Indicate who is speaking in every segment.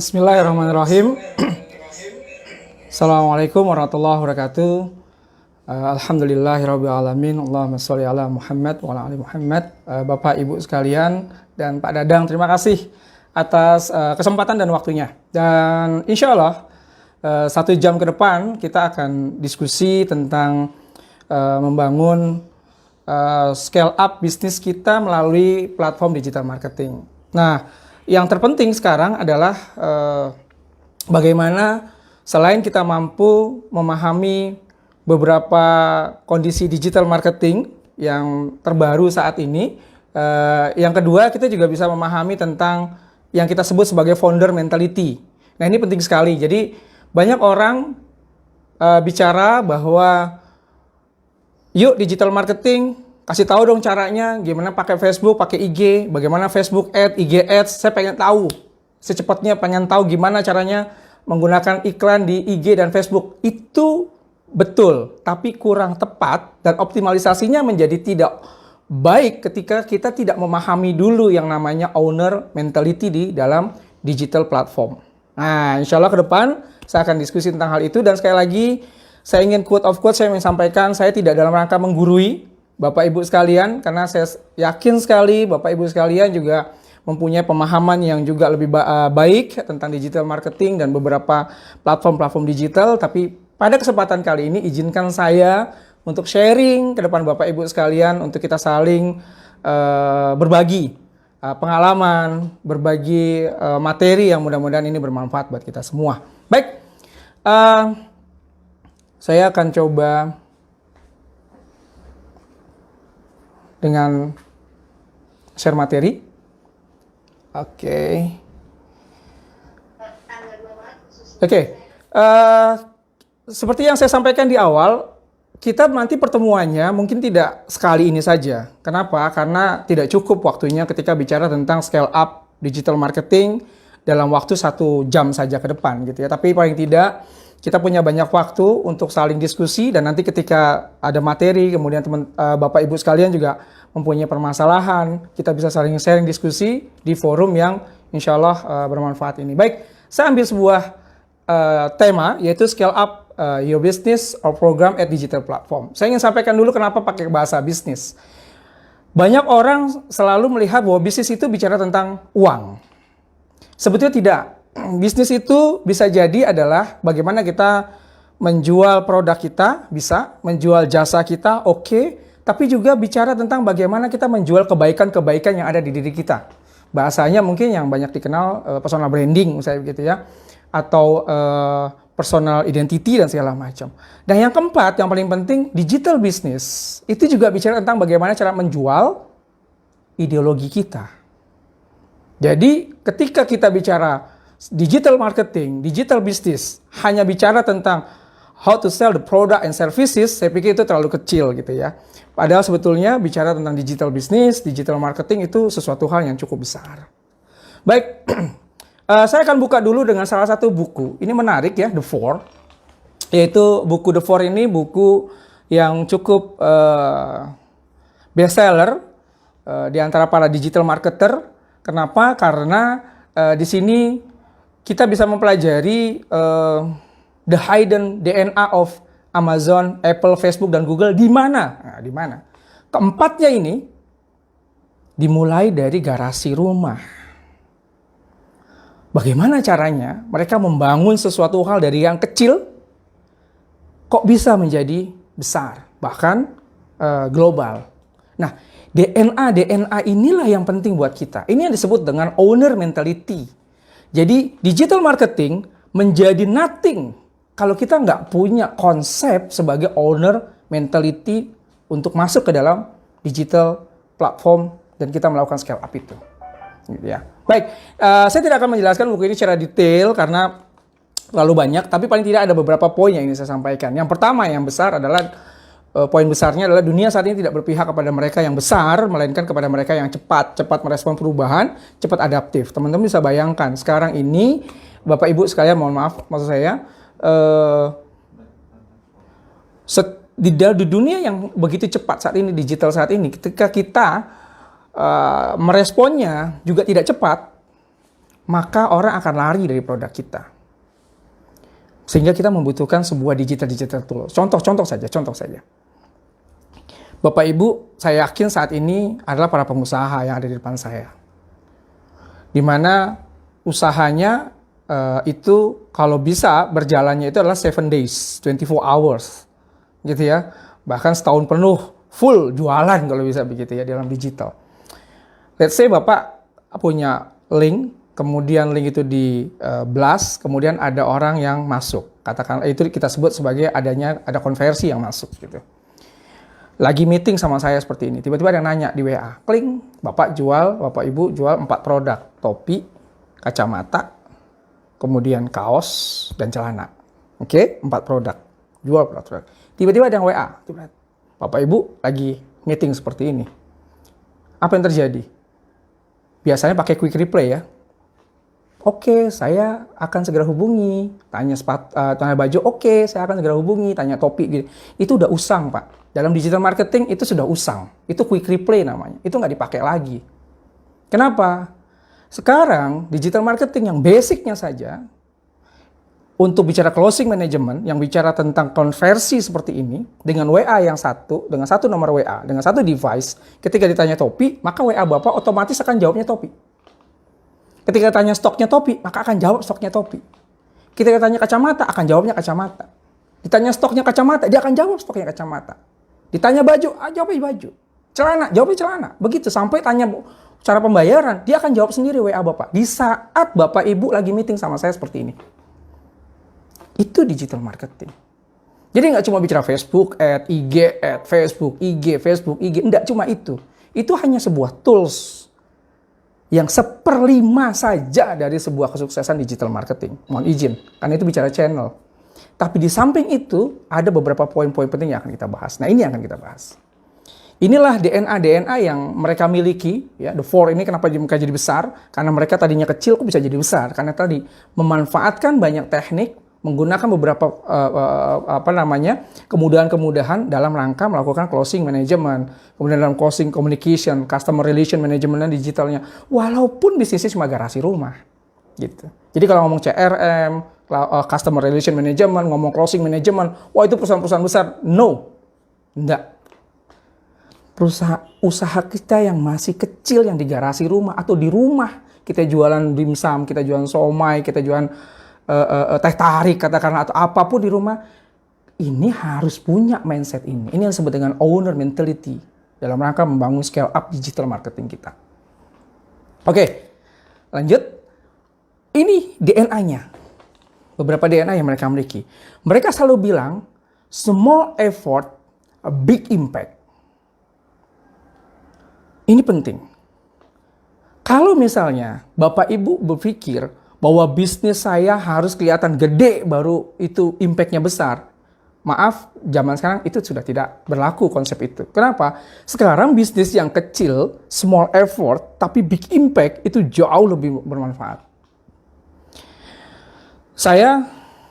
Speaker 1: Bismillahirrahmanirrahim. Assalamualaikum warahmatullahi wabarakatuh. Alhamdulillahirabbil alamin. Allahumma sholli ala Muhammad wa ala ali Muhammad. Bapak Ibu sekalian dan Pak Dadang, terima kasih atas kesempatan dan waktunya. Dan insya Allah 1 jam ke depan kita akan diskusi tentang membangun scale up bisnis kita melalui platform digital marketing. Nah, yang terpenting sekarang adalah bagaimana selain kita mampu memahami beberapa kondisi digital marketing yang terbaru saat ini, yang kedua kita juga bisa memahami tentang yang kita sebut sebagai founder mentality. Nah, ini penting sekali. Jadi banyak orang bicara bahwa yuk digital marketing, kasih tahu dong caranya, gimana pakai Facebook, pakai IG, bagaimana Facebook Ads, IG Ads. Saya pengen tahu, secepatnya pengen tahu gimana caranya menggunakan iklan di IG dan Facebook. Itu betul, tapi kurang tepat dan optimalisasinya menjadi tidak baik ketika kita tidak memahami dulu yang namanya owner mentality di dalam digital platform. Nah, insya Allah ke depan saya akan diskusi tentang hal itu. Dan sekali lagi, saya ingin quote of quote, saya ingin sampaikan, saya tidak dalam rangka menggurui Bapak Ibu sekalian, karena saya yakin sekali Bapak Ibu sekalian juga mempunyai pemahaman yang juga lebih baik tentang digital marketing dan beberapa platform-platform digital. Tapi pada kesempatan kali ini izinkan saya untuk sharing ke depan Bapak Ibu sekalian, untuk kita saling berbagi pengalaman, berbagi materi yang mudah-mudahan ini bermanfaat buat kita semua. Baik, saya akan coba dengan share materi. Oke. Seperti yang saya sampaikan di awal, kita nanti pertemuannya mungkin tidak sekali ini saja. Kenapa? Karena tidak cukup waktunya ketika bicara tentang scale up digital marketing dalam waktu 1 jam saja ke depan gitu ya. Tapi paling tidak kita punya banyak waktu untuk saling diskusi, dan nanti ketika ada materi, kemudian Bapak Ibu sekalian juga mempunyai permasalahan, kita bisa saling sharing diskusi di forum yang insya Allah bermanfaat ini. Baik, saya ambil sebuah tema, yaitu scale up your business or program at digital platform. Saya ingin sampaikan dulu kenapa pakai bahasa bisnis. Banyak orang selalu melihat bahwa bisnis itu bicara tentang uang. Sebetulnya tidak. Bisnis itu bisa jadi adalah bagaimana kita menjual produk kita, bisa menjual jasa kita, oke, tapi juga bicara tentang bagaimana kita menjual kebaikan-kebaikan yang ada di diri kita. Bahasanya mungkin yang banyak dikenal personal branding, misalnya gitu ya, atau personal identity dan segala macam. Dan yang keempat, yang paling penting, digital business itu juga bicara tentang bagaimana cara menjual ideologi kita. Jadi ketika kita bicara digital marketing, digital business, hanya bicara tentang how to sell the product and services, saya pikir itu terlalu kecil gitu ya. Padahal sebetulnya bicara tentang digital business, digital marketing itu sesuatu hal yang cukup besar. Baik, saya akan buka dulu dengan salah satu buku. Ini menarik ya, The Four. Yaitu buku The Four ini buku yang cukup bestseller di antara para digital marketer. Kenapa? Karena di sini kita bisa mempelajari the hidden DNA of Amazon, Apple, Facebook, dan Google di mana? Nah, di mana? Keempatnya ini dimulai dari garasi rumah. Bagaimana caranya mereka membangun sesuatu hal dari yang kecil kok bisa menjadi besar, bahkan global. Nah, DNA inilah yang penting buat kita. Ini yang disebut dengan owner mentality. Jadi digital marketing menjadi nothing kalau kita nggak punya konsep sebagai owner mentality untuk masuk ke dalam digital platform dan kita melakukan scale up itu. Gitu ya. Baik, saya tidak akan menjelaskan buku ini secara detail karena terlalu banyak, tapi paling tidak ada beberapa poin yang ingin saya sampaikan. Yang pertama yang besar adalah poin besarnya adalah dunia saat ini tidak berpihak kepada mereka yang besar, melainkan kepada mereka yang cepat merespon perubahan, cepat adaptif. Teman-teman bisa bayangkan, sekarang ini, Bapak Ibu sekalian, mohon maaf, maksud saya, di dunia yang begitu cepat saat ini, digital saat ini, ketika kita meresponnya juga tidak cepat, maka orang akan lari dari produk kita. Sehingga kita membutuhkan sebuah digital tool. Contoh saja. Bapak Ibu, saya yakin saat ini adalah para pengusaha yang ada di depan saya. Di mana usahanya itu kalau bisa berjalannya itu adalah 7 days, 24 hours. Gitu ya. Bahkan setahun penuh full jualan kalau bisa begitu ya dalam digital. Let's say Bapak punya link, kemudian link itu di blast, kemudian ada orang yang masuk. Katakan itu kita sebut sebagai ada konversi yang masuk gitu. Lagi meeting sama saya seperti ini, tiba-tiba ada yang nanya di WA, kling, Bapak Ibu jual 4 produk, topi, kacamata, kemudian kaos, dan celana. Oke, 4 produk, jual 4 produk. Tiba-tiba ada yang WA, Bapak Ibu lagi meeting seperti ini. Apa yang terjadi? Biasanya pakai quick reply ya. Oke, saya akan segera hubungi. Tanya baju, oke, saya akan segera hubungi. Tanya topi, gitu. Itu udah usang, Pak. Dalam digital marketing itu sudah usang. Itu quick reply namanya. Itu nggak dipakai lagi. Kenapa? Sekarang digital marketing yang basicnya saja, untuk bicara closing management, yang bicara tentang konversi seperti ini, dengan WA yang satu, dengan satu nomor WA, dengan satu device, ketika ditanya topi, maka WA Bapak otomatis akan jawabnya topi. Ketika tanya stoknya topi, maka akan jawab stoknya topi. Ketika tanya kacamata, akan jawabnya kacamata. Ditanya stoknya kacamata, dia akan jawab stoknya kacamata. Ditanya baju, jawabnya baju. Celana, jawabnya celana. Begitu, sampai tanya cara pembayaran, dia akan jawab sendiri WA Bapak. Di saat Bapak Ibu lagi meeting sama saya seperti ini. Itu digital marketing. Jadi nggak cuma bicara Facebook, IG, Facebook, IG. Nggak cuma itu. Itu hanya sebuah tools yang 1/5 saja dari sebuah kesuksesan digital marketing. Mohon izin, karena itu bicara channel. Tapi di samping itu, ada beberapa poin-poin penting yang akan kita bahas. Nah, ini yang akan kita bahas. Inilah DNA yang mereka miliki, ya. The Four ini kenapa mereka jadi besar? Karena mereka tadinya kecil, kok bisa jadi besar? Karena tadi memanfaatkan banyak teknik, menggunakan beberapa kemudahan-kemudahan dalam rangka melakukan closing management, kemudian dalam closing communication, customer relation management dan digitalnya, walaupun bisnisnya cuma garasi rumah, gitu. Jadi kalau ngomong CRM, customer relation management, ngomong closing management, wah itu perusahaan-perusahaan besar, no, enggak. Usaha kita yang masih kecil, yang di garasi rumah atau di rumah, kita jualan dimsum, kita jualan somai, kita jualan teh tarik katakanlah atau apapun di rumah, ini harus punya mindset ini. Ini yang disebut dengan owner mentality dalam rangka membangun scale up digital marketing kita. Oke, lanjut. Ini DNA-nya. Beberapa DNA yang mereka miliki. Mereka selalu bilang, small effort, a big impact. Ini penting. Kalau misalnya Bapak Ibu berpikir bahwa bisnis saya harus kelihatan gede baru itu impact-nya besar. Maaf, zaman sekarang itu sudah tidak berlaku konsep itu. Kenapa? Sekarang bisnis yang kecil, small effort, tapi big impact itu jauh lebih bermanfaat. Saya,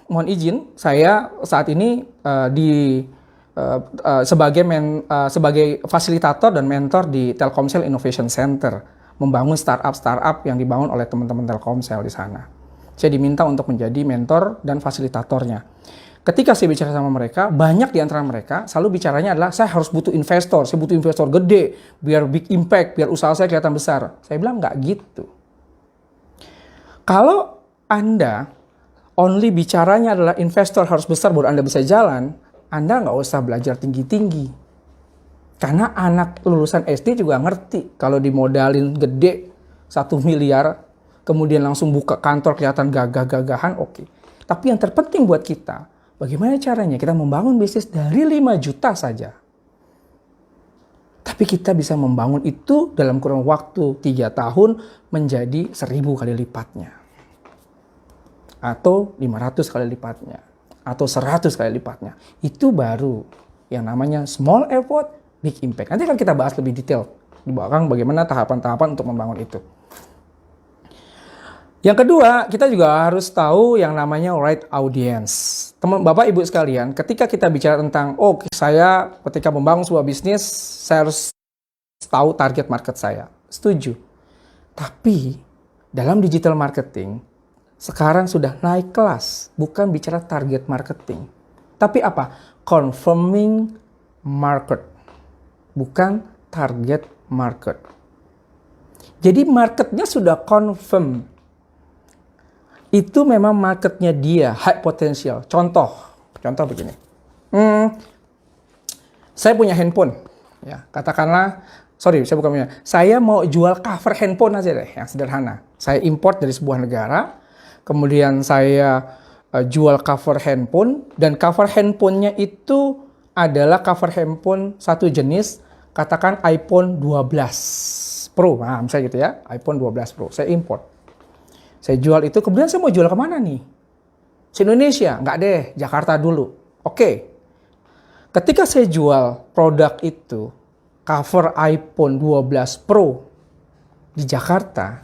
Speaker 1: mohon izin, saya saat ini sebagai fasilitator dan mentor di Telkomsel Innovation Center, membangun startup yang dibangun oleh teman-teman Telkomsel di sana. Saya diminta untuk menjadi mentor dan fasilitatornya. Ketika saya bicara sama mereka, banyak di antara mereka selalu bicaranya adalah saya harus butuh investor, saya butuh investor gede, biar big impact, biar usaha saya kelihatan besar. Saya bilang nggak gitu. Kalau Anda only bicaranya adalah investor harus besar baru Anda bisa jalan, Anda nggak usah belajar tinggi-tinggi. Karena anak lulusan SD juga ngerti kalau dimodalin gede 1 miliar, kemudian langsung buka kantor kelihatan gagah-gagahan, oke. Tapi yang terpenting buat kita, bagaimana caranya kita membangun bisnis dari 5 juta saja. Tapi kita bisa membangun itu dalam kurun waktu 3 tahun menjadi 1000 kali lipatnya. Atau 500 kali lipatnya. Atau 100 kali lipatnya. Itu baru yang namanya small effort, big impact. Nanti akan kita bahas lebih detail di belakang bagaimana tahapan-tahapan untuk membangun itu. Yang kedua, kita juga harus tahu yang namanya right audience. Teman Bapak Ibu sekalian, ketika kita bicara tentang saya ketika membangun sebuah bisnis, saya harus tahu target market saya. Setuju. Tapi dalam digital marketing sekarang sudah naik kelas, bukan bicara target marketing. Tapi apa? Confirming market, bukan target market. Jadi marketnya sudah confirm. Itu memang marketnya dia, high potential. Contoh begini. Saya punya handphone, ya katakanlah, saya mau jual cover handphone aja deh, yang sederhana. Saya import dari sebuah negara, kemudian saya jual cover handphone, dan cover handphonenya itu adalah cover handphone satu jenis, katakan iPhone 12 Pro, nah misalnya gitu ya, iPhone 12 Pro, saya import. Saya jual itu, kemudian saya mau jual kemana nih? Se-Indonesia? Nggak deh, Jakarta dulu. Oke. Ketika saya jual produk itu, cover iPhone 12 Pro di Jakarta,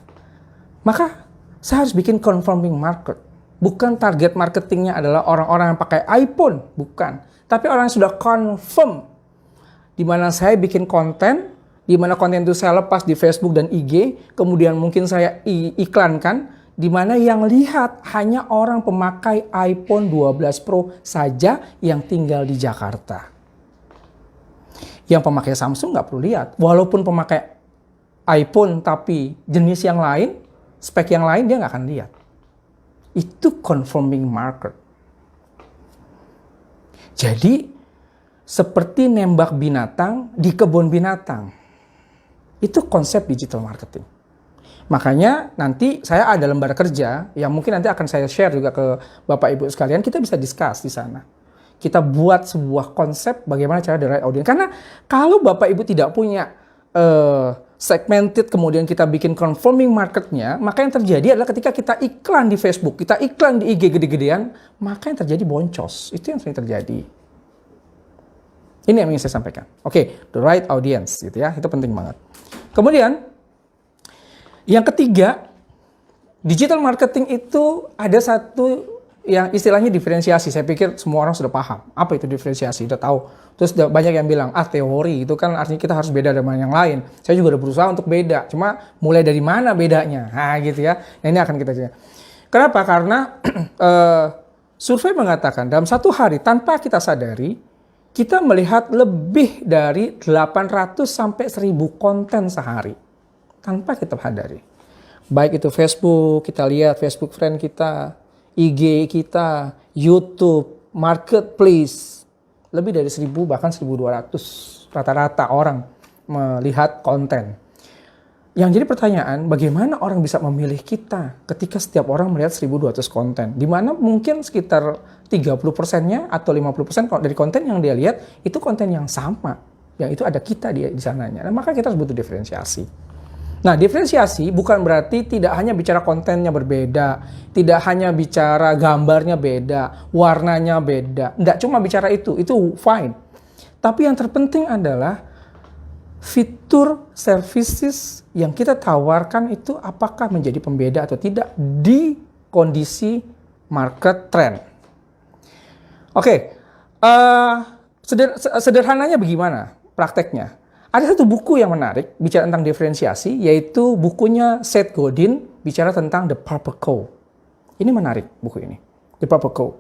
Speaker 1: maka saya harus bikin confirming market. Bukan target marketingnya adalah orang-orang yang pakai iPhone, bukan. Tapi orang yang sudah confirm, di mana saya bikin konten, di mana konten itu saya lepas di Facebook dan IG, kemudian mungkin saya iklankan, di mana yang lihat hanya orang pemakai iPhone 12 Pro saja yang tinggal di Jakarta. Yang pemakai Samsung nggak perlu lihat. Walaupun pemakai iPhone tapi jenis yang lain, spek yang lain, dia nggak akan lihat. Itu confirming market. Jadi, seperti nembak binatang di kebun binatang. Itu konsep digital marketing. Makanya nanti saya ada lembar kerja yang mungkin nanti akan saya share juga ke Bapak Ibu sekalian, kita bisa discuss di sana. Kita buat sebuah konsep bagaimana cara the right audience. Karena kalau Bapak Ibu tidak punya segmented, kemudian kita bikin confirming marketnya, maka yang terjadi adalah ketika kita iklan di Facebook, kita iklan di IG gede-gedean, maka yang terjadi boncos. Itu yang sering terjadi. Ini yang ingin saya sampaikan. Oke, the right audience gitu ya, itu penting banget. Kemudian yang ketiga, digital marketing itu ada satu yang istilahnya diferensiasi. Saya pikir semua orang sudah paham. Apa itu diferensiasi? Udah tahu. Terus banyak yang bilang, teori. Itu kan artinya kita harus beda dengan yang lain. Saya juga udah berusaha untuk beda. Cuma mulai dari mana bedanya? Nah gitu ya. Nah, ini akan kita cek. Kenapa? Karena survei mengatakan dalam satu hari tanpa kita sadari, kita melihat lebih dari 800 sampai 1000 konten sehari. Tanpa kita sadari. Baik itu Facebook, kita lihat Facebook friend kita, IG kita, YouTube, Marketplace. Lebih dari 1000 bahkan 1200 rata-rata orang melihat konten. Yang jadi pertanyaan, bagaimana orang bisa memilih kita ketika setiap orang melihat 1200 konten? Di mana mungkin sekitar 30%-nya atau 50% dari konten yang dia lihat itu konten yang sama. Yang itu ada kita di sananya. Nah, maka kita harus butuh diferensiasi. Nah, diferensiasi bukan berarti tidak hanya bicara kontennya berbeda, tidak hanya bicara gambarnya beda, warnanya beda. Tidak cuma bicara itu fine. Tapi yang terpenting adalah fitur services yang kita tawarkan itu apakah menjadi pembeda atau tidak di kondisi market trend. Oke, sederhananya bagaimana prakteknya? Ada satu buku yang menarik bicara tentang diferensiasi, yaitu bukunya Seth Godin bicara tentang The Purple Cow. Ini menarik buku ini, The Purple Cow.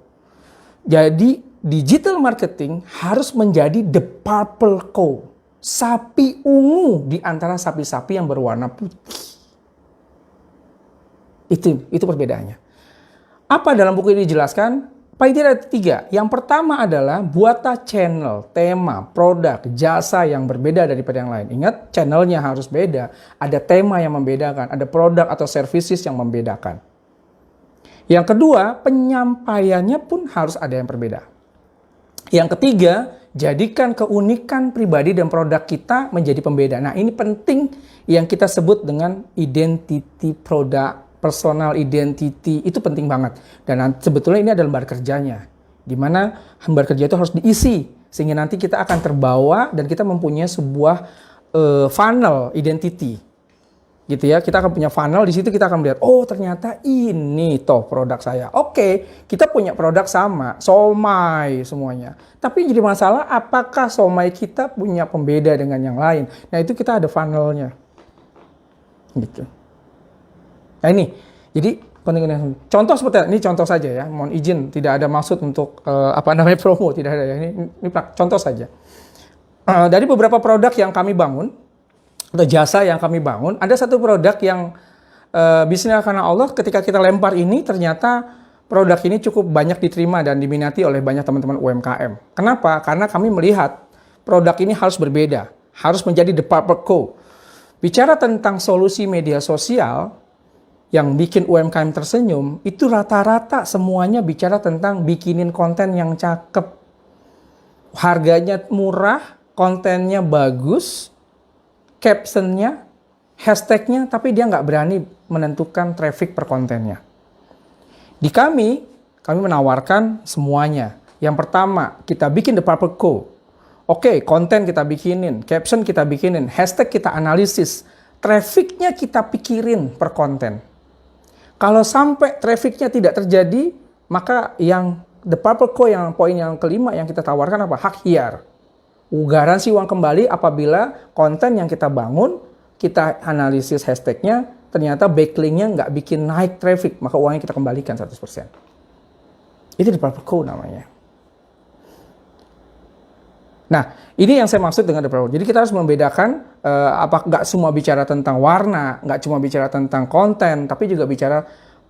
Speaker 1: Jadi digital marketing harus menjadi The Purple Cow, sapi ungu di antara sapi-sapi yang berwarna putih. Itu perbedaannya. Apa dalam buku ini dijelaskan? Paling tidak ada 3. Yang pertama adalah buatlah channel, tema, produk, jasa yang berbeda daripada yang lain. Ingat, channelnya harus beda. Ada tema yang membedakan, ada produk atau services yang membedakan. Yang kedua, penyampaiannya pun harus ada yang berbeda. Yang ketiga, jadikan keunikan pribadi dan produk kita menjadi pembeda. Nah, ini penting yang kita sebut dengan identity product. Personal identity itu penting banget. Dan sebetulnya ini adalah lembar kerjanya. Di mana lembar kerja itu harus diisi. Sehingga nanti kita akan terbawa dan kita mempunyai sebuah funnel identity. Gitu ya, kita akan punya funnel, di situ kita akan melihat, oh ternyata ini toh produk saya. Oke, kita punya produk sama, somai semuanya. Tapi jadi masalah, apakah somai kita punya pembeda dengan yang lain? Nah itu kita ada funnelnya. Gitu. Nah ini, jadi penting. Contoh seperti ini, contoh saja ya. Mohon izin, tidak ada maksud untuk promo, tidak ada ya. Ini contoh saja. Dari beberapa produk yang kami bangun atau jasa yang kami bangun, ada satu produk yang bisnis karena Allah ketika kita lempar ini ternyata produk ini cukup banyak diterima dan diminati oleh banyak teman-teman UMKM. Kenapa? Karena kami melihat produk ini harus berbeda, harus menjadi the perfect co. Bicara tentang solusi media sosial yang bikin UMKM tersenyum, itu rata-rata semuanya bicara tentang bikinin konten yang cakep. Harganya murah, kontennya bagus, captionnya, hashtagnya, tapi dia nggak berani menentukan traffic per kontennya. Di kami menawarkan semuanya. Yang pertama, kita bikin the perfect co. Oke, konten kita bikinin, caption kita bikinin, hashtag kita analisis, trafficnya kita pikirin per konten. Kalau sampai trafficnya tidak terjadi, maka yang the perfect co, yang poin yang kelima yang kita tawarkan apa? Hak hiar. Garansi uang kembali apabila konten yang kita bangun, kita analisis hashtagnya, ternyata backlinknya nggak bikin naik traffic, maka uangnya kita kembalikan 100%. Itu the perfect co namanya. Nah, ini yang saya maksud dengan the perfect co. Jadi kita harus membedakan nggak semua bicara tentang warna, nggak cuma bicara tentang konten, tapi juga bicara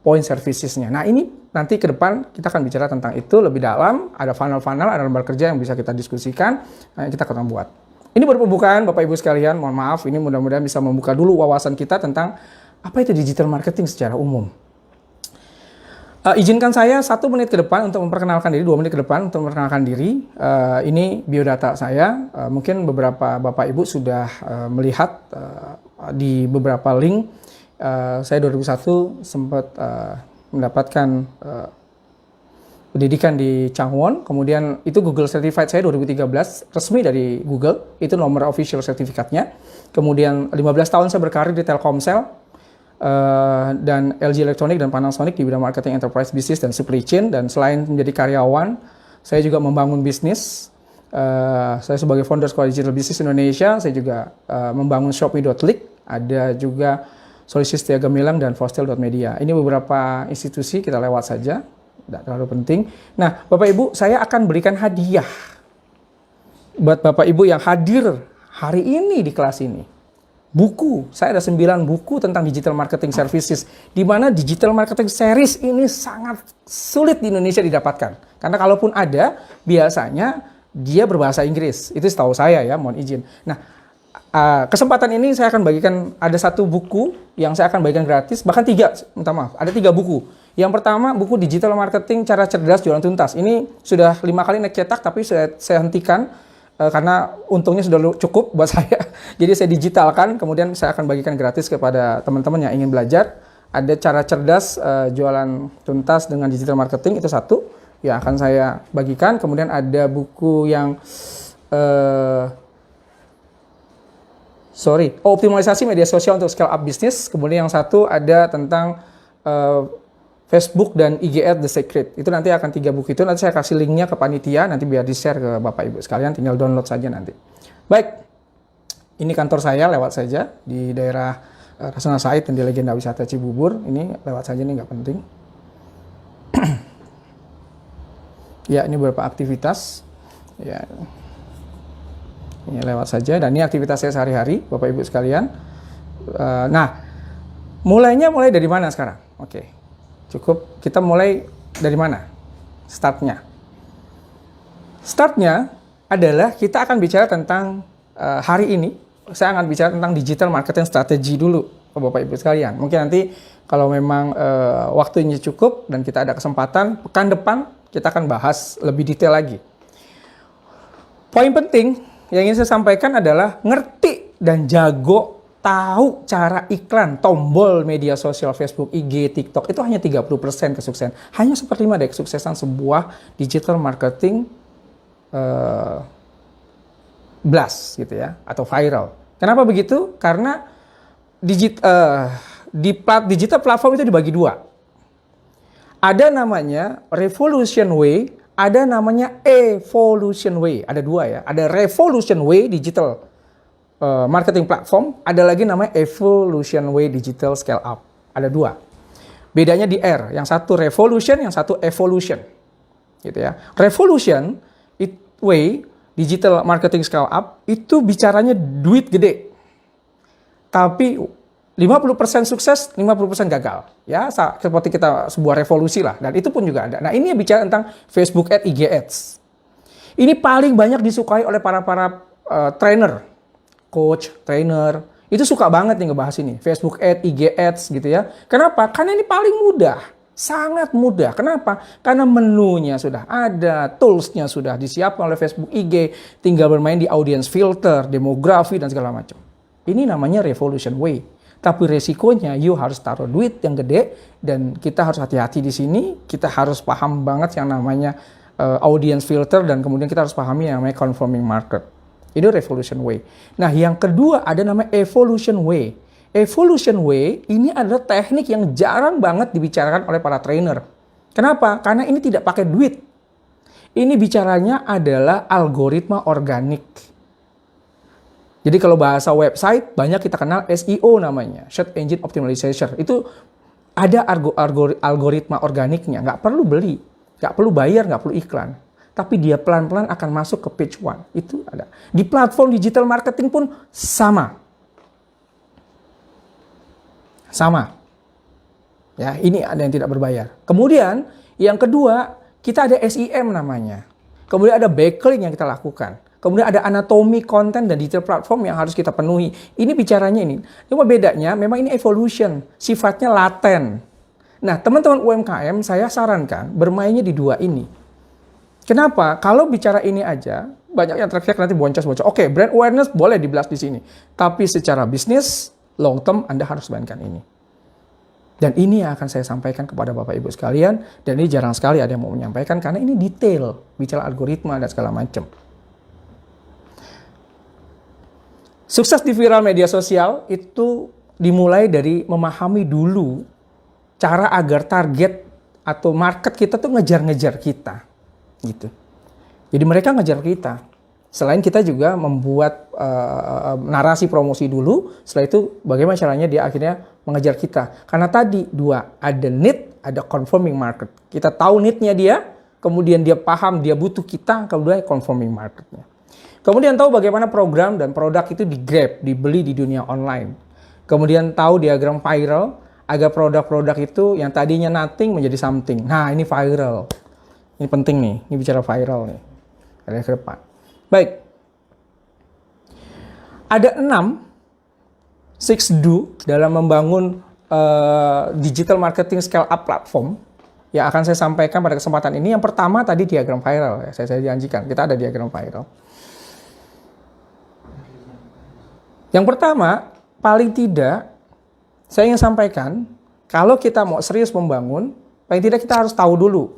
Speaker 1: point servicesnya. Nah, ini nanti ke depan kita akan bicara tentang itu lebih dalam. Ada funnel-funnel, ada lembar kerja yang bisa kita diskusikan, kita akan buat. Ini baru pembukaan, Bapak Ibu sekalian. Mohon maaf, ini mudah-mudahan bisa membuka dulu wawasan kita tentang apa itu digital marketing secara umum. Izinkan saya 1 menit ke depan untuk memperkenalkan diri, 2 menit ke depan untuk memperkenalkan diri. Ini biodata saya. Mungkin beberapa Bapak Ibu sudah melihat di beberapa link. Saya 2001 sempat mendapatkan pendidikan di Changwon. Kemudian itu Google Certified saya 2013, resmi dari Google. Itu nomor official sertifikatnya. Kemudian 15 tahun saya berkarir di Telkomsel. Dan LG Electronics dan Panasonic di bidang marketing enterprise business dan supply chain. Dan selain menjadi karyawan, saya juga membangun bisnis. Saya sebagai founder Sekolah Digital Business Indonesia, saya juga membangun Shopee.lik, ada juga Solusi Setia Gemilang dan Fostel.media. Ini beberapa institusi, kita lewat saja, tidak terlalu penting. Nah, Bapak Ibu, saya akan berikan hadiah buat Bapak Ibu yang hadir hari ini di kelas ini. Buku, saya ada 9 buku tentang digital marketing services, di mana digital marketing series ini sangat sulit di Indonesia didapatkan. Karena kalaupun ada, biasanya dia berbahasa Inggris. Itu setahu saya ya, mohon izin. Nah, kesempatan ini saya akan bagikan, ada 1 buku yang saya akan bagikan gratis, bahkan 3, minta maaf, ada 3 buku. Yang pertama, buku digital marketing cara cerdas jualan tuntas. Ini sudah 5 kali naik cetak, tapi saya hentikan. Karena untungnya sudah cukup buat saya. Jadi saya digitalkan, kemudian saya akan bagikan gratis kepada teman-teman yang ingin belajar. Ada cara cerdas jualan tuntas dengan digital marketing, itu 1 yang akan saya bagikan. Kemudian ada buku yang optimalisasi media sosial untuk scale up bisnis. Kemudian yang 1 ada tentang Facebook dan IG Ads The Secret. Itu nanti akan 3 buku itu. Nanti saya kasih linknya ke panitia, nanti biar di-share ke Bapak Ibu sekalian, tinggal download saja nanti. Baik, ini kantor saya, lewat saja di daerah Rasuna Said dan di Legenda Wisata Cibubur. Ini lewat saja, ini nggak penting. Ya, ini beberapa aktivitas. Ya, ini lewat saja. Dan ini aktivitas saya sehari-hari, Bapak Ibu sekalian. Nah, mulai dari mana sekarang? Oke. Cukup, kita mulai dari mana? Startnya adalah kita akan bicara tentang hari ini, saya akan bicara tentang digital marketing strategi dulu, Bapak Ibu sekalian. Mungkin nanti kalau memang waktunya cukup dan kita ada kesempatan, pekan depan kita akan bahas lebih detail lagi. Poin penting yang ingin saya sampaikan adalah ngerti dan jago tahu cara iklan, tombol media sosial Facebook, IG, TikTok, itu hanya 30% kesuksesan. Hanya 1/5 dari kesuksesan sebuah digital marketing blast gitu ya, atau viral. Kenapa begitu? Karena digital platform itu dibagi 2. Ada namanya revolution way, ada namanya evolution way. Ada 2 ya, ada revolution way digital marketing platform, ada lagi namanya evolution way digital scale up. Ada dua. Bedanya di R, yang satu revolution, yang satu evolution. Gitu ya. Revolution, way, digital marketing scale up, itu bicaranya duit gede. Tapi 50% sukses, 50% gagal. Ya, seperti kita sebuah revolusi lah. Dan itu pun juga ada. Nah, ini bicara tentang Facebook Ads, IG Ads. Ini paling banyak disukai oleh para trainer, coach, trainer. Itu suka banget nih ngebahas ini. Facebook Ads, IG Ads gitu ya. Kenapa? Karena ini paling mudah. Sangat mudah. Kenapa? Karena menunya sudah ada, toolsnya sudah disiapkan oleh Facebook IG, tinggal bermain di audience filter, demografi, dan segala macam. Ini namanya revolution way. Tapi resikonya, you harus taruh duit yang gede, dan kita harus hati-hati di sini. Kita harus paham banget yang namanya audience filter, dan kemudian kita harus pahami yang namanya conforming market. Ini revolution way. Nah, yang kedua ada namanya evolution way. Evolution way ini adalah teknik yang jarang banget dibicarakan oleh para trainer. Kenapa? Karena ini tidak pakai duit. Ini bicaranya adalah algoritma organik. Jadi kalau bahasa website, banyak kita kenal SEO namanya, Search Engine Optimization. Itu ada algoritma organiknya, nggak perlu beli, nggak perlu bayar, nggak perlu iklan. Tapi dia pelan-pelan akan masuk ke page one. Itu ada. Di platform digital marketing pun sama. Sama. Ya, ini ada yang tidak berbayar. Kemudian, yang kedua, kita ada SEM namanya. Kemudian ada backlink yang kita lakukan. Kemudian ada anatomi konten dan detail platform yang harus kita penuhi. Ini bicaranya ini. Cuma bedanya, memang ini evolution. Sifatnya laten. Nah, teman-teman UMKM, saya sarankan bermainnya di dua ini. Kenapa? Kalau bicara ini aja, banyak yang teriak nanti boncos-boncos. Oke, brand awareness boleh dibahas di sini. Tapi secara bisnis, long term, Anda harus mainkan ini. Dan ini yang akan saya sampaikan kepada Bapak Ibu sekalian. Dan ini jarang sekali ada yang mau menyampaikan, karena ini detail. Bicara algoritma dan segala macam. Sukses di viral media sosial itu dimulai dari memahami dulu cara agar target atau market kita tuh ngejar-ngejar kita. Gitu. Jadi mereka ngejar kita. Selain kita juga membuat narasi promosi dulu, setelah itu bagaimana caranya dia akhirnya mengejar kita. Karena tadi dua, ada need, ada conforming market. Kita tahu need-nya dia, kemudian dia paham dia butuh kita, kemudian conforming market-nya. Kemudian tahu bagaimana program dan produk itu di-grab, dibeli di dunia online. Kemudian tahu diagram viral, agar produk-produk itu yang tadinya nothing menjadi something. Nah, ini viral. Ini penting nih, ini bicara viral nih. Ada ke depan. Baik. Ada 6 do dalam membangun digital marketing scale up platform yang akan saya sampaikan pada kesempatan ini. Yang pertama tadi diagram viral. Ya. Saya janjikan, kita ada diagram viral. Yang pertama, paling tidak, saya ingin sampaikan, kalau kita mau serius membangun, paling tidak kita harus tahu dulu.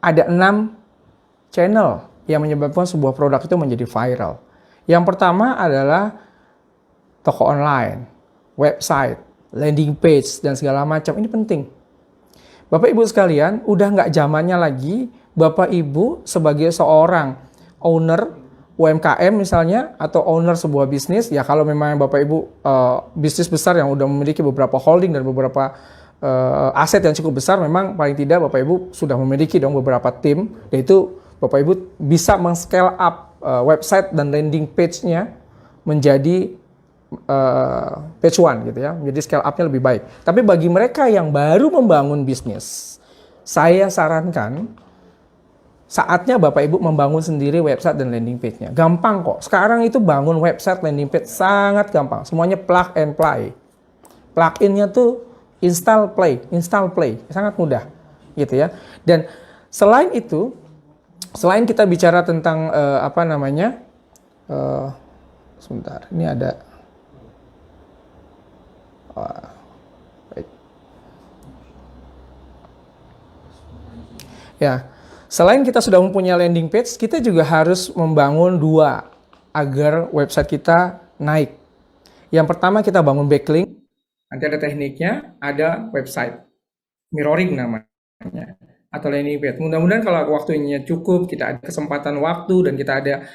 Speaker 1: Ada 6 channel yang menyebabkan sebuah produk itu menjadi viral. Yang pertama adalah toko online, website, landing page, dan segala macam. Ini penting. Bapak Ibu sekalian, udah nggak zamannya lagi Bapak Ibu sebagai seorang owner UMKM misalnya, atau owner sebuah bisnis, ya kalau memang Bapak Ibu bisnis besar yang udah memiliki beberapa holding dan beberapa aset yang cukup besar, memang paling tidak Bapak Ibu sudah memiliki dong beberapa tim, yaitu Bapak Ibu bisa men-scale up website dan landing page-nya menjadi page one gitu ya, menjadi scale up-nya lebih baik. Tapi bagi mereka yang baru membangun bisnis, saya sarankan saatnya Bapak Ibu membangun sendiri website dan landing page-nya. Gampang kok. Sekarang itu bangun website, landing page sangat gampang. Semuanya plug and play. Plug-in-nya tuh install play, sangat mudah, gitu ya. Dan selain itu, selain kita bicara tentang sebentar, ini ada, baik. Ya, selain kita sudah mempunyai landing page, kita juga harus membangun dua agar website kita naik. Yang pertama kita bangun backlink. Nanti ada tekniknya, ada website, mirroring namanya, atau landing page. Mudah-mudahan kalau waktunya cukup, kita ada kesempatan waktu, dan kita ada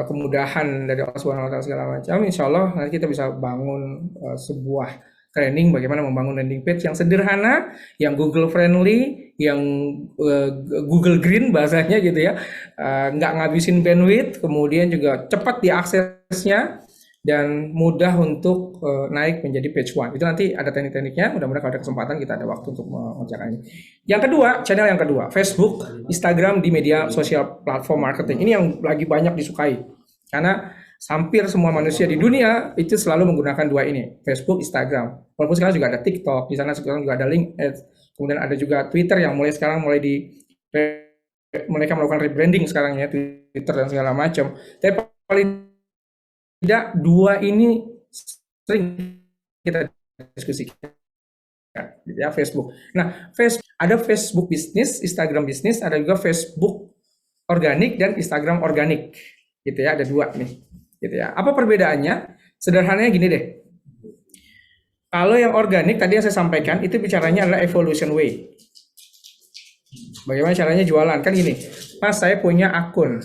Speaker 1: kemudahan dari Allah Subhanahu wa Ta'ala segala macam, insya Allah nanti kita bisa bangun sebuah training bagaimana membangun landing page yang sederhana, yang Google friendly, yang Google Green bahasanya gitu ya, nggak ngabisin bandwidth, kemudian juga cepat diaksesnya dan mudah untuk naik menjadi page one. Itu nanti ada teknik-tekniknya. Mudah-mudahan kalau ada kesempatan kita ada waktu untuk mengerjakannya. Yang kedua, channel yang kedua, Facebook, Instagram di media sosial platform marketing. Ini yang lagi banyak disukai karena hampir semua manusia di dunia itu selalu menggunakan dua ini, Facebook, Instagram. Walaupun sekarang juga ada TikTok, di sana sekarang juga ada LinkedIn, kemudian ada juga Twitter yang mulai mereka melakukan rebranding sekarang ya, Twitter dan segala macam. Tapi paling tidak dua ini sering kita diskusikan ya, Facebook. Nah, ada Facebook bisnis, Instagram bisnis, ada juga Facebook organik dan Instagram organik, gitu ya. Ada dua nih, gitu ya. Apa perbedaannya? Sederhananya gini deh. Kalau yang organik tadi yang saya sampaikan itu bicaranya adalah evolution way. Bagaimana caranya jualan? Kan gini, Mas saya punya akun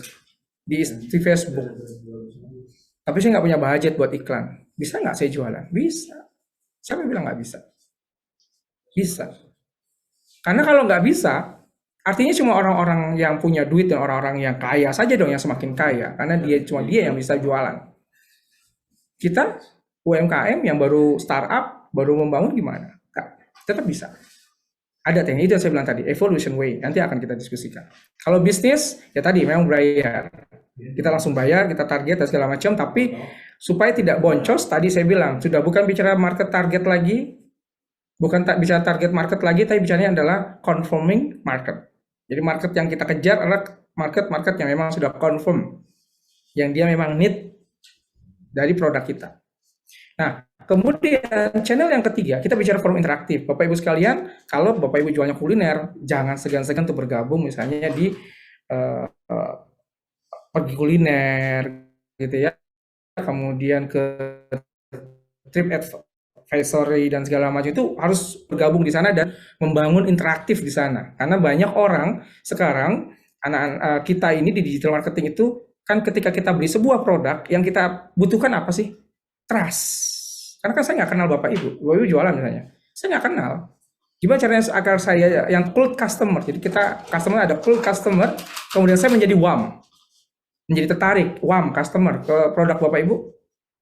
Speaker 1: di Facebook, tapi saya nggak punya budget buat iklan. Bisa nggak saya jualan? Bisa. Siapa yang bilang nggak bisa? Bisa. Karena kalau nggak bisa, artinya cuma orang-orang yang punya duit dan orang-orang yang kaya saja dong yang semakin kaya. Karena cuma dia yang bisa jualan. Kita UMKM yang baru startup, baru membangun gimana? Tetap bisa. Ada teknik itu yang saya bilang tadi, evolution way. Nanti akan kita diskusikan. Kalau bisnis, ya tadi memang bayar. Kita langsung bayar, kita target dan segala macam, tapi supaya tidak boncos, tadi saya bilang, sudah bukan bicara market target lagi, bukan bicara target market lagi, tapi bicaranya adalah conforming market. Jadi market yang kita kejar adalah market yang memang sudah confirm, yang dia memang need dari produk kita. Nah, kemudian channel yang ketiga, kita bicara forum interaktif. Bapak Ibu sekalian, kalau Bapak Ibu jualnya kuliner, jangan segan-segan untuk bergabung misalnya di pergi kuliner gitu ya, kemudian ke trip advisory dan segala macam, itu harus bergabung di sana dan membangun interaktif di sana. Karena banyak orang sekarang, anak-anak kita ini di digital marketing itu kan ketika kita beli sebuah produk, yang kita butuhkan apa sih? Trust. Karena kan saya nggak kenal Bapak Ibu jualan misalnya, saya nggak kenal. Gimana caranya agar saya yang cold customer? Jadi kita customer ada cold customer, kemudian saya menjadi warm, menjadi tertarik, warm customer ke produk Bapak Ibu.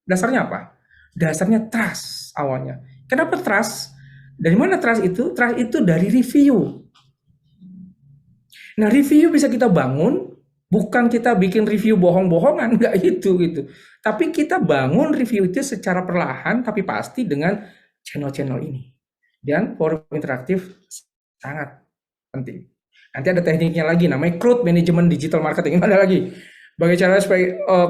Speaker 1: Dasarnya apa? Dasarnya trust awalnya. Kenapa trust? Dari mana trust itu? Trust itu dari review. Nah, review bisa kita bangun, bukan kita bikin review bohong-bohongan, enggak gitu. Tapi kita bangun review itu secara perlahan, tapi pasti dengan channel-channel ini. Dan forum interaktif sangat penting. Nanti ada tekniknya lagi, namanya crowd management digital marketing. Ada lagi. Bagaimana caranya supaya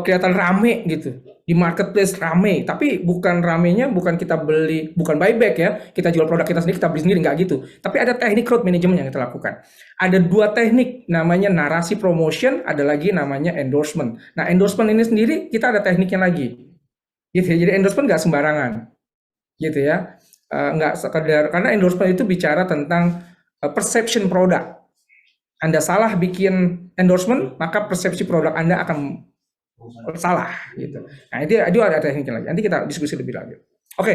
Speaker 1: kelihatan rame gitu. Di marketplace rame. Tapi bukan ramenya, bukan kita beli, bukan buyback ya. Kita jual produk kita sendiri, kita beli sendiri, enggak gitu. Tapi ada teknik crowd management yang kita lakukan. Ada dua teknik, namanya narasi promotion, ada lagi namanya endorsement. Nah, endorsement ini sendiri, kita ada tekniknya lagi. Gitu ya. Jadi endorsement nggak sembarangan. Gitu ya. Nggak sekedar, karena endorsement itu bicara tentang perception produk. Anda salah bikin endorsement, maka persepsi produk Anda akan salah gitu. Nah, itu ada tekniknya lagi. Nanti kita diskusi lebih lanjut. Oke.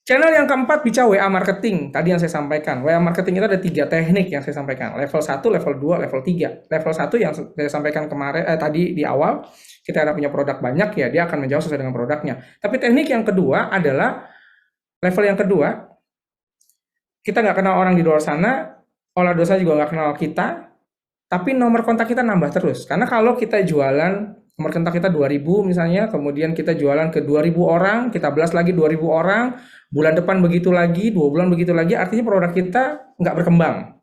Speaker 1: Channel yang keempat bicara WA marketing. Tadi yang saya sampaikan. WA marketing itu ada 3 teknik yang saya sampaikan. Level 1, level 2, level 3. Level 1 yang saya sampaikan kemarin tadi di awal, kita ada punya produk banyak ya, dia akan menjawab sesuai dengan produknya. Tapi teknik yang kedua adalah level yang kedua, kita nggak kenal orang di luar sana, olah dosa juga nggak kenal kita, tapi nomor kontak kita nambah terus. Karena kalau kita jualan, nomor kontak kita 2000 misalnya, kemudian kita jualan ke 2000 orang, kita blast lagi 2000 orang, bulan depan begitu lagi, 2 bulan begitu lagi, artinya produk kita nggak berkembang.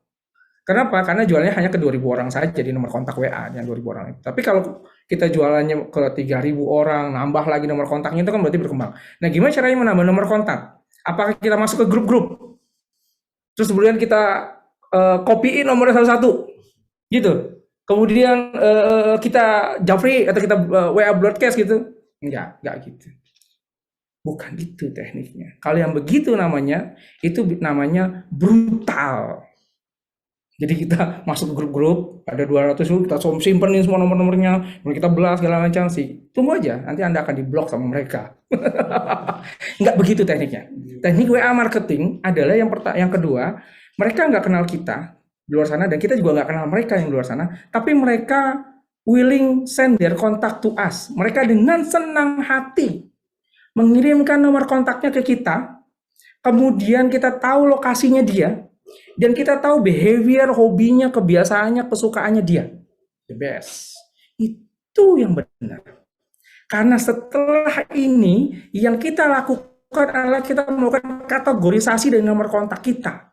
Speaker 1: Kenapa? Karena jualnya hanya ke 2000 orang saja di nomor kontak WA yang 2000 orang itu. Tapi kalau kita jualannya ke 3000 orang, nambah lagi nomor kontaknya, itu kan berarti berkembang. Nah, gimana caranya menambah nomor kontak? Apakah kita masuk ke grup-grup? Terus kemudian kita copy-in nomornya satu-satu, gitu. Kemudian kita japri atau kita WA broadcast gitu. Enggak gitu. Bukan itu tekniknya. Kalau yang begitu namanya, itu namanya brutal. Jadi kita masuk ke grup-grup, ada 200 grup, kita simpenin semua nomor-nomornya, kemudian kita belas segala macam sih. Tunggu aja, nanti Anda akan diblok sama mereka. Nggak begitu tekniknya. Teknik WA marketing adalah yang kedua, mereka nggak kenal kita di luar sana, dan kita juga nggak kenal mereka yang di luar sana, tapi mereka willing send their contact to us. Mereka dengan senang hati mengirimkan nomor kontaknya ke kita, kemudian kita tahu lokasinya dia, dan kita tahu behavior, hobinya, kebiasaannya, kesukaannya dia. The best. Itu yang benar. Karena setelah ini, yang kita lakukan adalah kita melakukan kategorisasi dari nomor kontak kita.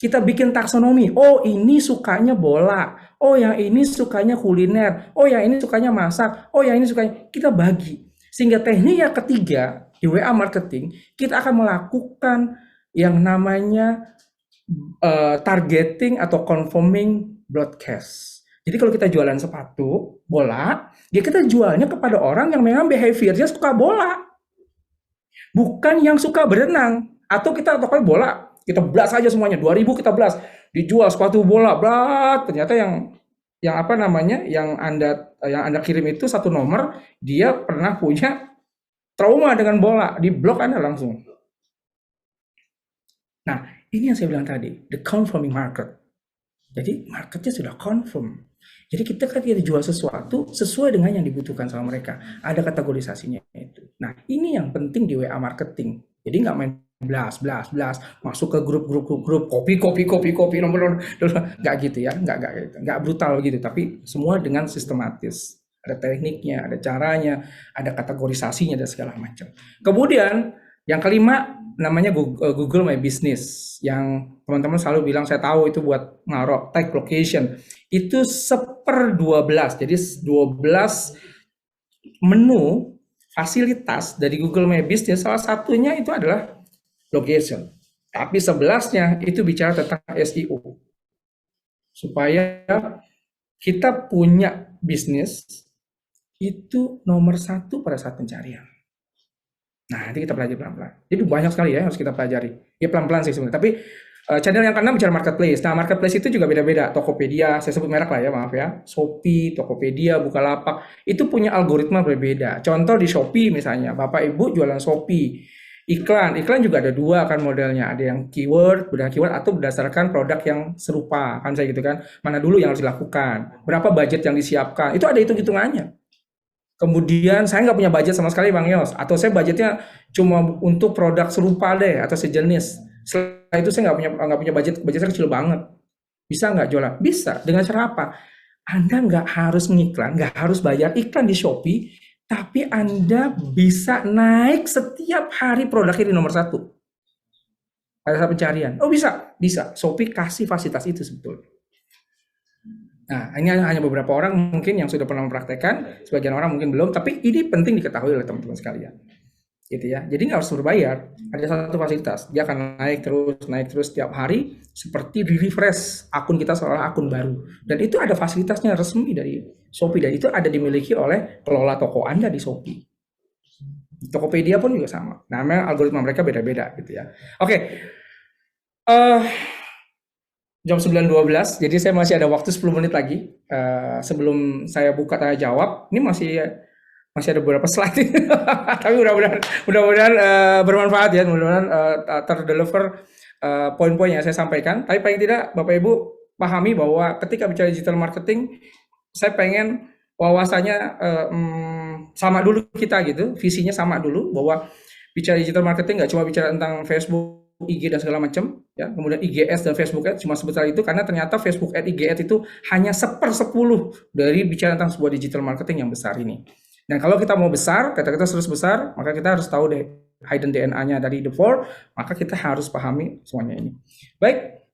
Speaker 1: Kita bikin taksonomi. Oh, ini sukanya bola. Oh, yang ini sukanya kuliner. Oh, yang ini sukanya masak. Oh, yang ini sukanya. Kita bagi. Sehingga teknik yang ketiga di WA marketing, kita akan melakukan yang namanya targeting atau confirming broadcast. Jadi kalau kita jualan sepatu bola, ya kita jualnya kepada orang yang memang behaviornya suka bola, bukan yang suka berenang. Atau kita tokonya bola, kita blast aja semuanya, 2000 kita blast, dijual sepatu bola, blat. Ternyata yang apa namanya, yang anda kirim itu satu nomor, dia pernah punya trauma dengan bola, di blok Anda langsung. Nah, ini yang saya bilang tadi, the confirming market. Jadi marketnya sudah confirm. Jadi kita jual sesuatu sesuai dengan yang dibutuhkan sama mereka. Ada kategorisasinya itu. Nah, ini yang penting di WA marketing. Jadi nggak main blast, masuk ke grup, copy, nomor, nggak gitu ya, nggak gitu, nggak brutal gitu. Tapi semua dengan sistematis. Ada tekniknya, ada caranya, ada kategorisasinya, dan segala macam. Kemudian yang kelima namanya Google My Business, yang teman-teman selalu bilang saya tahu itu buat naruh tag location. Itu 1/12. Jadi 12 menu fasilitas dari Google My Business, salah satunya itu adalah location. Tapi 11-nya itu bicara tentang SEO. Supaya kita punya bisnis itu nomor 1 pada saat pencarian. Nah, nanti kita pelajari pelan-pelan. Jadi banyak sekali ya harus kita pelajari. Ya pelan-pelan sih sebenarnya. Tapi channel yang keenam bicara marketplace. Nah, marketplace itu juga beda-beda. Tokopedia, saya sebut merek lah ya, maaf ya. Shopee, Tokopedia, Bukalapak, itu punya algoritma berbeda. Contoh di Shopee misalnya, Bapak Ibu jualan Shopee. Iklan juga ada dua kan modelnya. Ada yang keyword, berdasarkan keyword, atau berdasarkan produk yang serupa. Kan saya gitu kan. Mana dulu yang harus dilakukan. Berapa budget yang disiapkan. Itu ada hitung-hitungannya. Kemudian saya nggak punya budget sama sekali Bang Yos, atau saya budgetnya cuma untuk produk serupa deh atau sejenis. Setelah itu saya nggak punya budget saya kecil banget. Bisa nggak jualan? Bisa. Dengan cara apa? Anda nggak harus mengiklan, nggak harus bayar iklan di Shopee, tapi Anda bisa naik setiap hari produknya di nomor 1 pada saat pencarian. Oh bisa. Shopee kasih fasilitas itu sebetulnya. Nah, ini hanya beberapa orang mungkin yang sudah pernah mempraktekkan, sebagian orang mungkin belum, tapi ini penting diketahui oleh teman-teman sekalian. Gitu ya. Jadi nggak harus berbayar, ada satu fasilitas, dia akan naik terus setiap hari, seperti refresh akun kita seolah akun baru. Dan itu ada fasilitasnya resmi dari Shopee, dan itu ada dimiliki oleh kelola toko Anda di Shopee. Tokopedia pun juga sama. Nah, memang algoritma mereka beda-beda gitu ya. Oke. Jam 9.12, jadi saya masih ada waktu 10 menit lagi sebelum saya buka tanya jawab. Ini masih ada beberapa slide, tapi mudah-mudahan bermanfaat ya, mudah-mudahan terdeliver poin-poin yang saya sampaikan. Tapi paling tidak Bapak Ibu pahami bahwa ketika bicara digital marketing, saya pengen wawasannya sama dulu kita gitu, visinya sama dulu, bahwa bicara digital marketing nggak cuma bicara tentang Facebook, IG dan segala macam ya, kemudian IGS dan Facebook Ads cuma sebesar itu, karena ternyata Facebook Ads, IG Ads itu hanya 1/10 dari bicara tentang sebuah digital marketing yang besar ini. Dan kalau kita mau besar, kita terus besar, maka kita harus tahu deh hidden DNA-nya dari the four, maka kita harus pahami semuanya ini. Baik,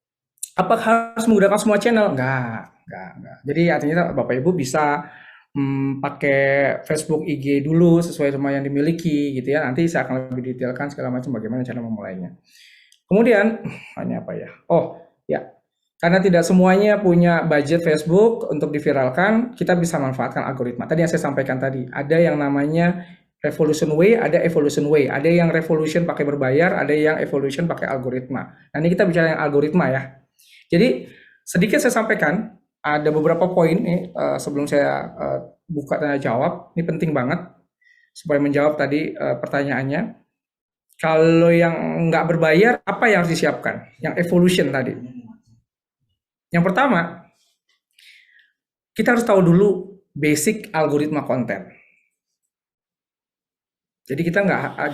Speaker 1: apakah harus menggunakan semua channel? Enggak. Jadi artinya Bapak Ibu bisa pakai Facebook, IG dulu sesuai sama yang dimiliki gitu ya. Nanti saya akan lebih detailkan segala macam bagaimana cara memulainya. Kemudian, hanya apa ya? Oh, ya. Karena tidak semuanya punya budget Facebook untuk diviralkan, kita bisa manfaatkan algoritma. Tadi yang saya sampaikan tadi, ada yang namanya Revolution Way, ada Evolution Way. Ada yang Revolution pakai berbayar, ada yang Evolution pakai algoritma. Nah, ini kita bicara yang algoritma ya. Jadi, Sedikit saya sampaikan, ada beberapa poin nih sebelum saya buka tanya jawab. Ini penting banget supaya menjawab tadi pertanyaannya. Kalau yang nggak berbayar, apa yang harus disiapkan? Yang evolution tadi. Yang pertama, kita harus tahu dulu basic algoritma konten. Jadi kita nggak,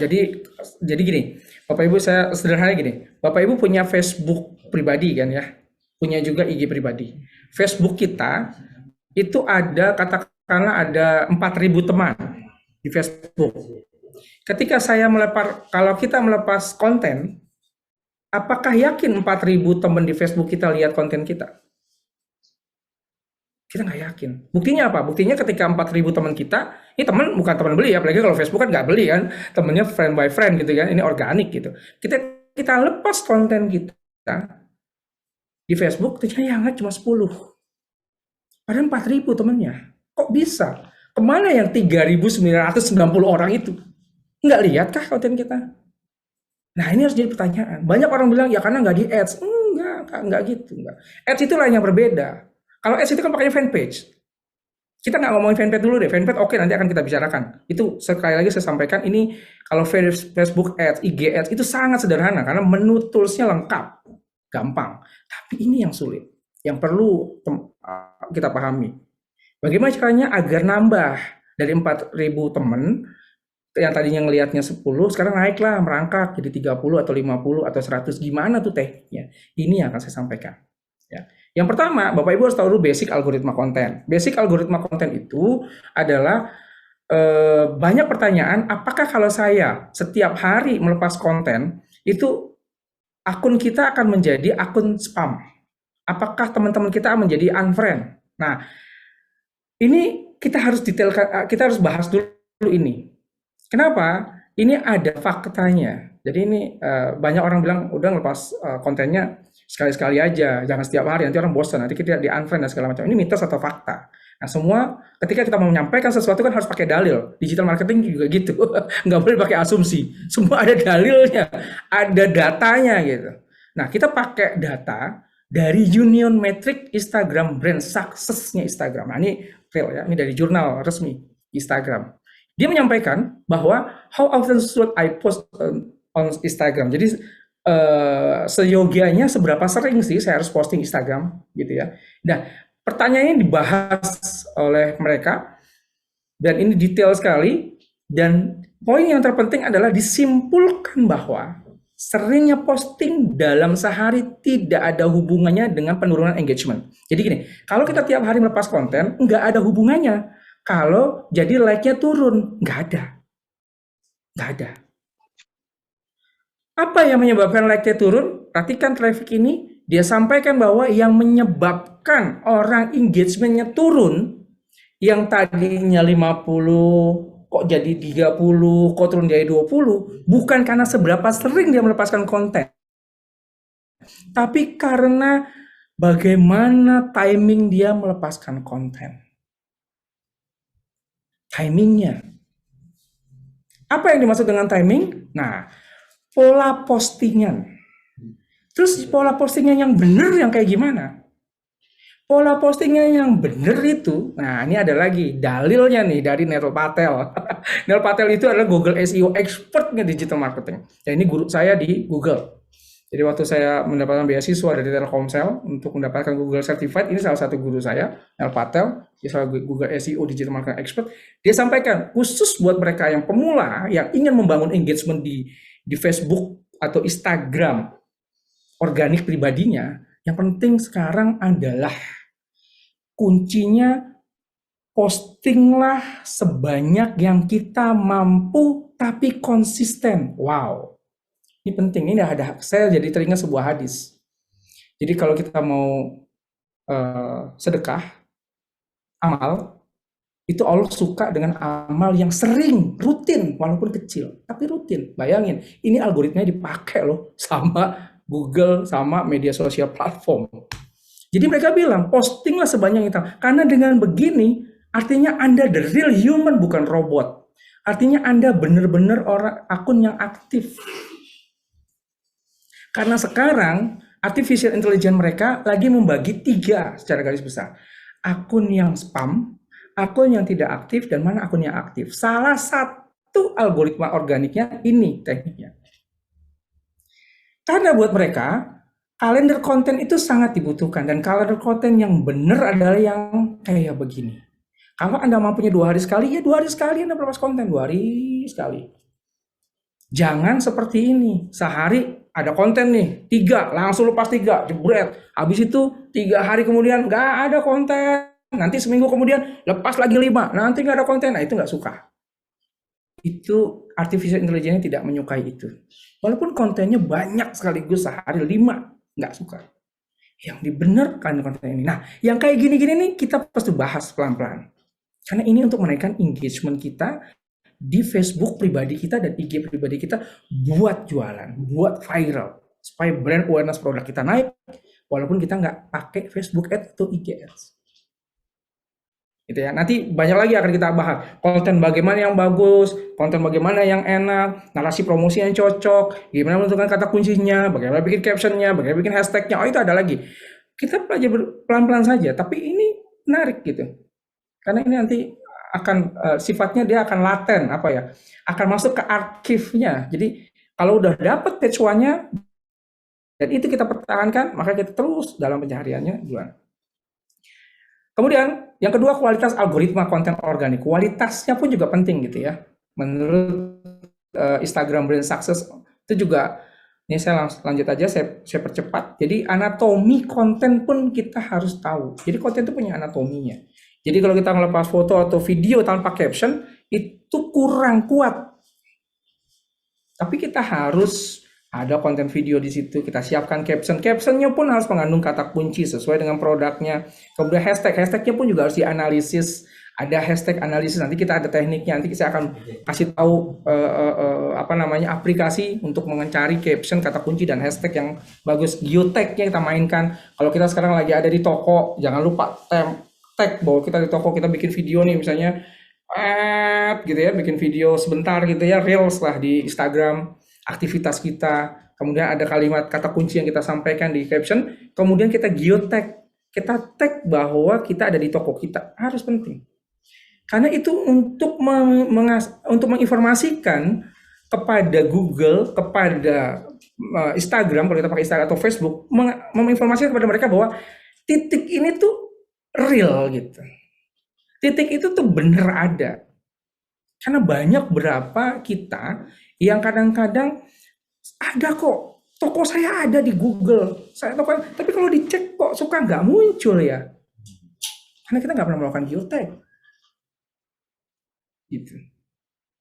Speaker 1: jadi gini, Bapak Ibu saya sederhana gini, Bapak Ibu punya Facebook pribadi kan ya, punya juga IG pribadi. Facebook kita itu ada katakanlah ada 4.000 teman di Facebook. Ketika saya kalau kita melepas konten, apakah yakin 4.000 teman di Facebook kita lihat konten kita? Kita nggak yakin. Buktinya apa? Buktinya ketika 4.000 teman kita, ini teman bukan teman beli ya, apalagi kalau Facebook kan nggak beli kan, temennya friend by friend gitu kan, ini organik gitu. Kita lepas konten kita di Facebook, ternyata yang cuma 10. Padahal 4.000 temennya. Kok bisa? Kemana yang 3.990 orang itu? Nggak lihat kah konten kita? Nah ini harus jadi pertanyaan. Banyak orang bilang, ya karena nggak di ads. Enggak gitu. Enggak. Ads itu lah yang berbeda. Kalau ads itu kan pakainya fanpage. Kita nggak ngomongin fanpage dulu deh. Fanpage oke, nanti akan kita bicarakan. Itu sekali lagi saya sampaikan, ini kalau Facebook ads, IG ads itu sangat sederhana. Karena menu toolsnya lengkap. Gampang. Tapi ini yang sulit. Yang perlu kita pahami. Bagaimana caranya agar nambah dari 4.000 teman, yang tadinya ngelihatnya 10, sekarang naiklah merangkak jadi 30 atau 50 atau 100. Gimana tuh tekniknya? Ini yang akan saya sampaikan. Ya. Yang pertama, Bapak Ibu harus tahu dulu basic algoritma konten. Basic algoritma konten itu adalah banyak pertanyaan, apakah kalau saya setiap hari melepas konten, itu akun kita akan menjadi akun spam? Apakah teman-teman kita menjadi unfriend? Nah, ini kita harus detailkan, kita harus bahas dulu ini. Kenapa? Ini ada faktanya. Jadi ini banyak orang bilang udah lepas kontennya sekali-sekali aja, jangan setiap hari, nanti orang bosan, nanti kita di unfriend dan segala macam. Ini mitos atau fakta? Nah semua ketika kita mau menyampaikan sesuatu kan harus pakai dalil. Digital marketing juga gitu, nggak boleh pakai asumsi. Semua ada dalilnya, ada datanya gitu. Nah kita pakai data dari Union Metric Instagram Brand Success-nya Instagram. Nah ini real ya, ini dari jurnal resmi Instagram. Dia menyampaikan bahwa how often should I post on Instagram. Jadi seyogianya seberapa sering sih saya harus posting Instagram gitu ya. Nah, pertanyaannya dibahas oleh mereka dan ini detail sekali, dan poin yang terpenting adalah disimpulkan bahwa seringnya posting dalam sehari tidak ada hubungannya dengan penurunan engagement. Jadi gini, kalau kita tiap hari melepas konten, nggak ada hubungannya. Kalau jadi like-nya turun, nggak ada. Nggak ada. Apa yang menyebabkan like-nya turun? Perhatikan traffic ini, dia sampaikan bahwa yang menyebabkan orang engagement-nya turun, yang tadinya 50, kok jadi 30, kok turun jadi 20, bukan karena seberapa sering dia melepaskan konten. Tapi karena bagaimana timing dia melepaskan konten. Timingnya. Apa yang dimaksud dengan timing? Nah, pola postingan. Terus pola postingan yang benar yang kayak gimana? Pola postingan yang benar itu, nah ini ada lagi dalilnya nih dari Neil Patel. Neil Patel itu adalah Google SEO expertnya digital marketing. Ya ini guru saya di Google. Jadi waktu saya mendapatkan beasiswa dari Telkomsel untuk mendapatkan Google Certified, ini salah satu guru saya, Neil Patel, dia salah Google SEO Digital Marketing Expert. Dia sampaikan khusus buat mereka yang pemula yang ingin membangun engagement di Facebook atau Instagram organik pribadinya, yang penting sekarang adalah kuncinya postinglah sebanyak yang kita mampu tapi konsisten. Wow. Ini penting, ini ada, saya jadi teringat sebuah hadis. Jadi kalau kita mau sedekah, amal, itu Allah suka dengan amal yang sering, rutin, walaupun kecil, tapi rutin. Bayangin, ini algoritmanya dipakai loh sama Google, sama media sosial platform. Jadi mereka bilang, postinglah sebanyak itu. Karena dengan begini, artinya Anda the real human, bukan robot. Artinya Anda benar-benar orang akun yang aktif. Karena sekarang artificial intelligence mereka lagi membagi 3 secara garis besar. Akun yang spam, akun yang tidak aktif, dan mana akun yang aktif. Salah satu algoritma organiknya ini tekniknya. Karena buat mereka, kalender konten itu sangat dibutuhkan. Dan kalender konten yang benar adalah yang kayak begini. Kalau Anda mampunya 2 hari sekali, ya 2 hari sekali Anda berlepas konten. 2 hari sekali. Jangan seperti ini, sehari ada konten nih, 3, langsung lepas 3, jebret. Habis itu 3 hari kemudian nggak ada konten. Nanti seminggu kemudian lepas lagi 5, nanti nggak ada konten. Nah itu nggak suka. Itu artificial intelligence tidak menyukai itu. Walaupun kontennya banyak sekaligus sehari 5, nggak suka. Yang dibenarkan konten ini. Nah yang kayak gini-gini nih kita pasti bahas pelan-pelan. Karena ini untuk menaikkan engagement kita di Facebook pribadi kita dan IG pribadi kita buat jualan, buat viral, supaya brand awareness produk kita naik, walaupun kita nggak pakai Facebook Ads atau IG Ads. Gitu ya. Nanti banyak lagi akan kita bahas. Konten bagaimana yang bagus, konten bagaimana yang enak, narasi promosi yang cocok, gimana menentukan kata kuncinya, bagaimana bikin captionnya, bagaimana bikin hashtagnya. Oh itu ada lagi. Kita pelajari pelan-pelan saja, tapi ini menarik gitu. Karena ini nanti akan sifatnya dia akan laten apa ya, akan masuk ke archive-nya. Jadi kalau udah dapat page one-nya dan itu kita pertahankan, maka kita terus dalam pencahariannya jualan. Kemudian yang kedua, kualitas algoritma konten organik. Kualitasnya pun juga penting gitu ya. Menurut Instagram Brand Success itu juga, ini saya lanjut aja, saya percepat. Jadi anatomi konten pun kita harus tahu. Jadi konten itu punya anatominya. Jadi kalau kita ngelepas foto atau video tanpa caption, itu kurang kuat. Tapi kita harus ada konten video di situ, kita siapkan caption. Captionnya pun harus mengandung kata kunci sesuai dengan produknya. Kemudian hashtagnya pun juga harus dianalisis. Ada hashtag analisis, nanti kita ada tekniknya. Nanti saya akan kasih tahu aplikasi untuk mencari caption, kata kunci, dan hashtag yang bagus. Geotag-nya kita mainkan. Kalau kita sekarang lagi ada di toko, jangan lupa tag bahwa kita di toko, kita bikin video nih misalnya gitu ya, bikin video sebentar gitu ya, reels lah di Instagram aktivitas kita, kemudian ada kalimat kata kunci yang kita sampaikan di caption, kemudian kita geotag, kita tag bahwa kita ada di toko kita, harus penting karena itu untuk menginformasikan kepada Google, kepada Instagram kalau kita pakai Instagram atau Facebook, menginformasikan kepada mereka bahwa titik ini tuh real gitu. Titik itu tuh bener ada. Karena banyak berapa kita yang kadang-kadang ada kok, toko saya ada di Google, saya tahu kan, tapi kalau dicek kok suka nggak muncul ya. Karena kita nggak pernah melakukan geotag. Gitu.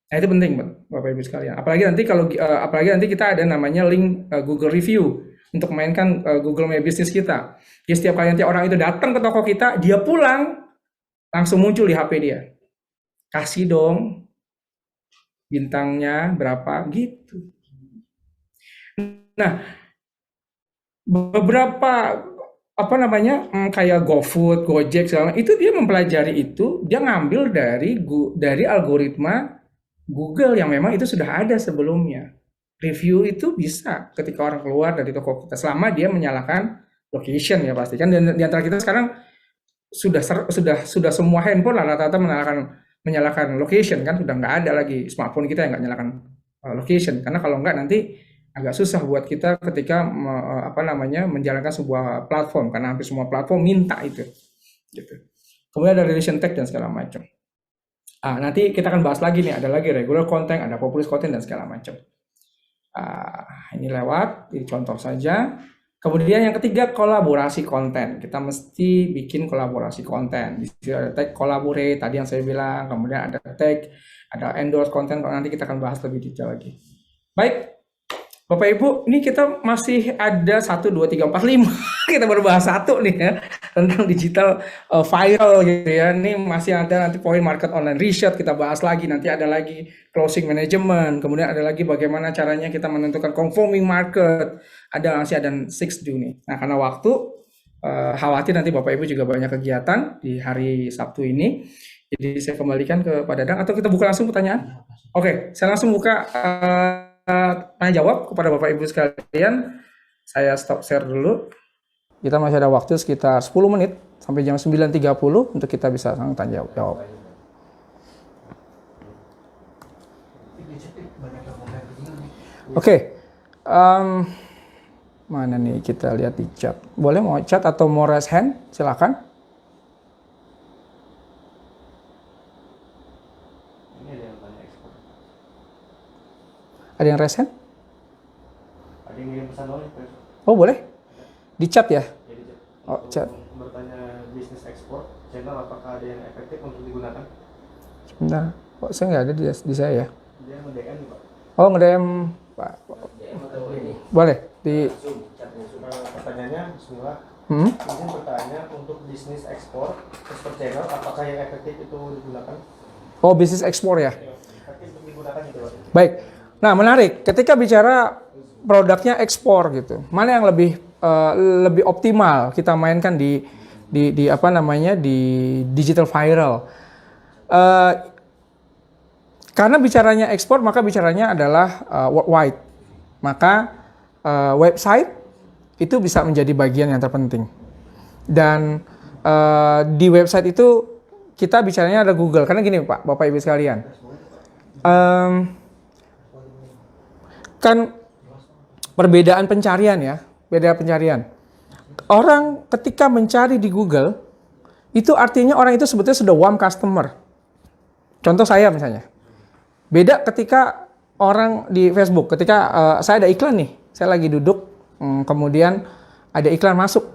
Speaker 1: Nah itu penting Bapak Ibu sekalian. Apalagi nanti kita ada namanya link Google Review untuk memainkan Google My Business kita. Jadi setiap kali nanti orang itu datang ke toko kita, dia pulang, langsung muncul di HP dia. Kasih dong bintangnya berapa gitu. Nah, beberapa kayak GoFood, Gojek segala itu dia mempelajari itu, dia ngambil dari algoritma Google yang memang itu sudah ada sebelumnya. Review itu bisa ketika orang keluar dari toko kita selama dia menyalakan location ya pasti kan, dan di antara kita sekarang sudah semua handphone lah rata-rata menyalakan location kan, sudah nggak ada lagi smartphone kita yang nggak nyalakan location, karena kalau nggak nanti agak susah buat kita ketika menjalankan sebuah platform, karena hampir semua platform minta itu gitu. Kemudian ada relation tag dan segala macam. Nanti kita akan bahas lagi nih, ada lagi regular content, ada populist content dan segala macam. Ini lewat, ini contoh saja. Kemudian yang ketiga, kolaborasi konten. Kita mesti bikin kolaborasi konten. Di sini ada tag collaborate tadi yang saya bilang, kemudian ada tag, ada endorse konten. Nanti kita akan bahas lebih detail lagi. Baik, Bapak Ibu, ini kita masih ada 1, 2, 3, 4, 5. Kita baru bahas 1 nih ya, tentang digital viral gitu ya. Ini masih ada nanti poin market online research, kita bahas lagi. Nanti ada lagi closing management, kemudian ada lagi bagaimana caranya kita menentukan conforming market. Masih ada 6 do nih. Nah karena waktu, khawatir nanti Bapak Ibu juga banyak kegiatan di hari Sabtu ini. Jadi saya kembalikan ke Pak Dadang, atau kita buka langsung pertanyaan? Oke, saya langsung buka tanya jawab kepada Bapak Ibu sekalian. Saya stop share dulu. Kita masih ada waktu sekitar 10 menit sampai jam 9.30 untuk kita bisa tanya jawab. Oke. Mana nih kita lihat di chat. Boleh mau chat atau mau raise hand? Silakan. Ada yang raise hand?
Speaker 2: Ada yang ngirim pesan oleh
Speaker 1: Oh boleh? Di chat ya?
Speaker 2: ya, di chat.
Speaker 1: Oh chat.
Speaker 2: Bertanya bisnis ekspor channel apakah ada yang efektif untuk digunakan?
Speaker 1: Sebentar. Kok saya nggak ada di saya ya?
Speaker 2: Dia nge-DM nih Pak.
Speaker 1: Oh nge-DM Pak. Boleh di.
Speaker 2: Pertanyaannya Bismillah.
Speaker 1: Hmm?
Speaker 2: Izin bertanya untuk bisnis ekspor channel apakah yang efektif itu digunakan?
Speaker 1: Oh bisnis ekspor ya?
Speaker 2: Efektif untuk digunakan itu Pak.
Speaker 1: Baik. Nah menarik. Ketika bicara produknya ekspor gitu, mana yang lebih optimal kita mainkan di apa namanya di digital viral? Karena bicaranya ekspor, maka bicaranya adalah worldwide. Maka website itu bisa menjadi bagian yang terpenting. Dan di website itu kita bicaranya ada Google. Karena gini Pak, Bapak Ibu sekalian, kan perbedaan pencarian ya, beda pencarian. Orang ketika mencari di Google, itu artinya orang itu sebetulnya sudah warm customer. Contoh saya misalnya. Beda ketika orang di Facebook, ketika saya ada iklan nih, saya lagi duduk, kemudian ada iklan masuk.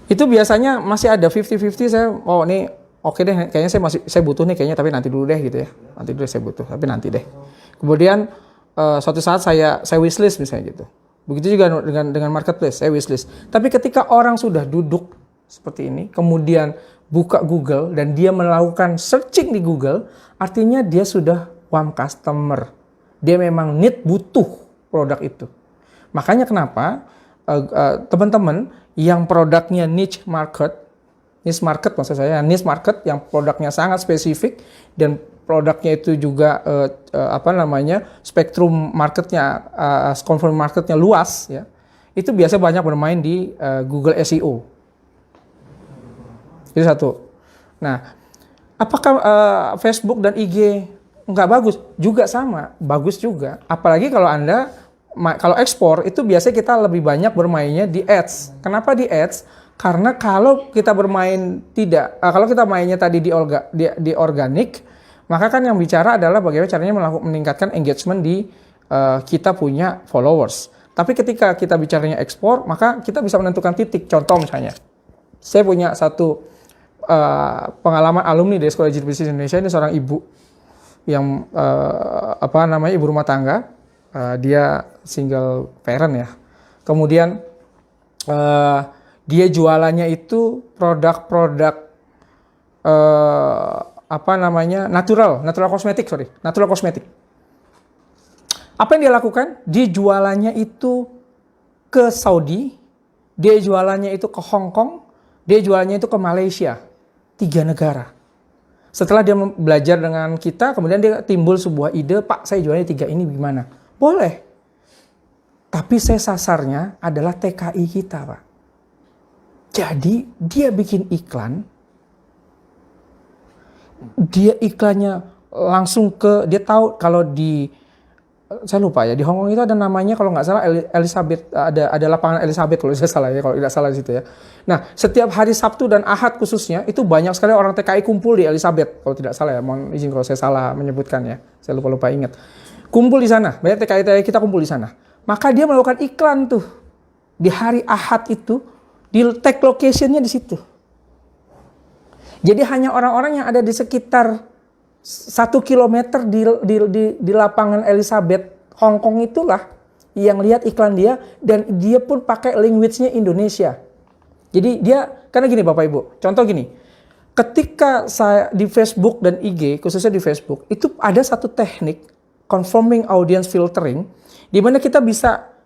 Speaker 1: Itu biasanya masih ada 50-50, saya, oh nih oke deh, kayaknya saya butuh nih kayaknya, tapi nanti dulu deh gitu ya. Nanti dulu saya butuh, tapi nanti deh. Kemudian suatu saat saya wishlist misalnya gitu. Begitu juga dengan marketplace, saya wishlist. Tapi ketika orang sudah duduk seperti ini, kemudian buka Google dan dia melakukan searching di Google, artinya dia sudah warm customer. Dia memang butuh produk itu. Makanya kenapa teman-teman yang produknya niche market maksud saya, niche market yang produknya sangat spesifik dan produknya itu juga spektrum marketnya, confirm marketnya luas ya. Itu biasa banyak bermain di Google SEO. Itu satu. Nah, apakah Facebook dan IG nggak bagus? Juga sama, bagus juga. Apalagi kalau kalau ekspor itu biasanya kita lebih banyak bermainnya di ads. Kenapa di ads? Karena kalau kita kalau kita mainnya tadi di organik, maka kan yang bicara adalah bagaimana caranya meningkatkan engagement di kita punya followers. Tapi ketika kita bicaranya ekspor, maka kita bisa menentukan titik. Contoh misalnya, saya punya satu pengalaman alumni dari Sekolah Digital Business Indonesia. Ini seorang ibu yang ibu rumah tangga. Dia single parent ya. Kemudian dia jualannya itu produk-produk natural kosmetik. Apa yang dia lakukan? Dia jualannya itu ke Saudi, dia jualannya itu ke Hong Kong, dia jualannya itu ke Malaysia. 3 negara. Setelah dia belajar dengan kita, kemudian dia timbul sebuah ide, Pak, saya jualnya 3 ini gimana? Boleh. Tapi saya sasarnya adalah TKI kita, Pak. Jadi dia bikin iklan, dia iklannya langsung dia tahu kalau saya lupa ya, di Hong Kong itu ada namanya kalau nggak salah Elizabeth, ada lapangan Elizabeth kalau saya salah ya, kalau tidak salah di situ ya. Nah, setiap hari Sabtu dan Ahad khususnya itu banyak sekali orang TKI kumpul di Elizabeth kalau tidak salah ya. Mohon izin kalau saya salah menyebutkan ya. Saya lupa ingat. Kumpul di sana, banyak TKI kita kumpul di sana. Maka dia melakukan iklan tuh di hari Ahad itu, di tag location-nya di situ. Jadi hanya orang-orang yang ada di sekitar 1 kilometer di lapangan Elizabeth Hong Kong itulah yang lihat iklan dia, dan dia pun pakai language-nya Indonesia. Jadi karena gini Bapak Ibu, contoh gini, ketika saya di Facebook dan IG, khususnya di Facebook, itu ada satu teknik conforming audience filtering, di mana kita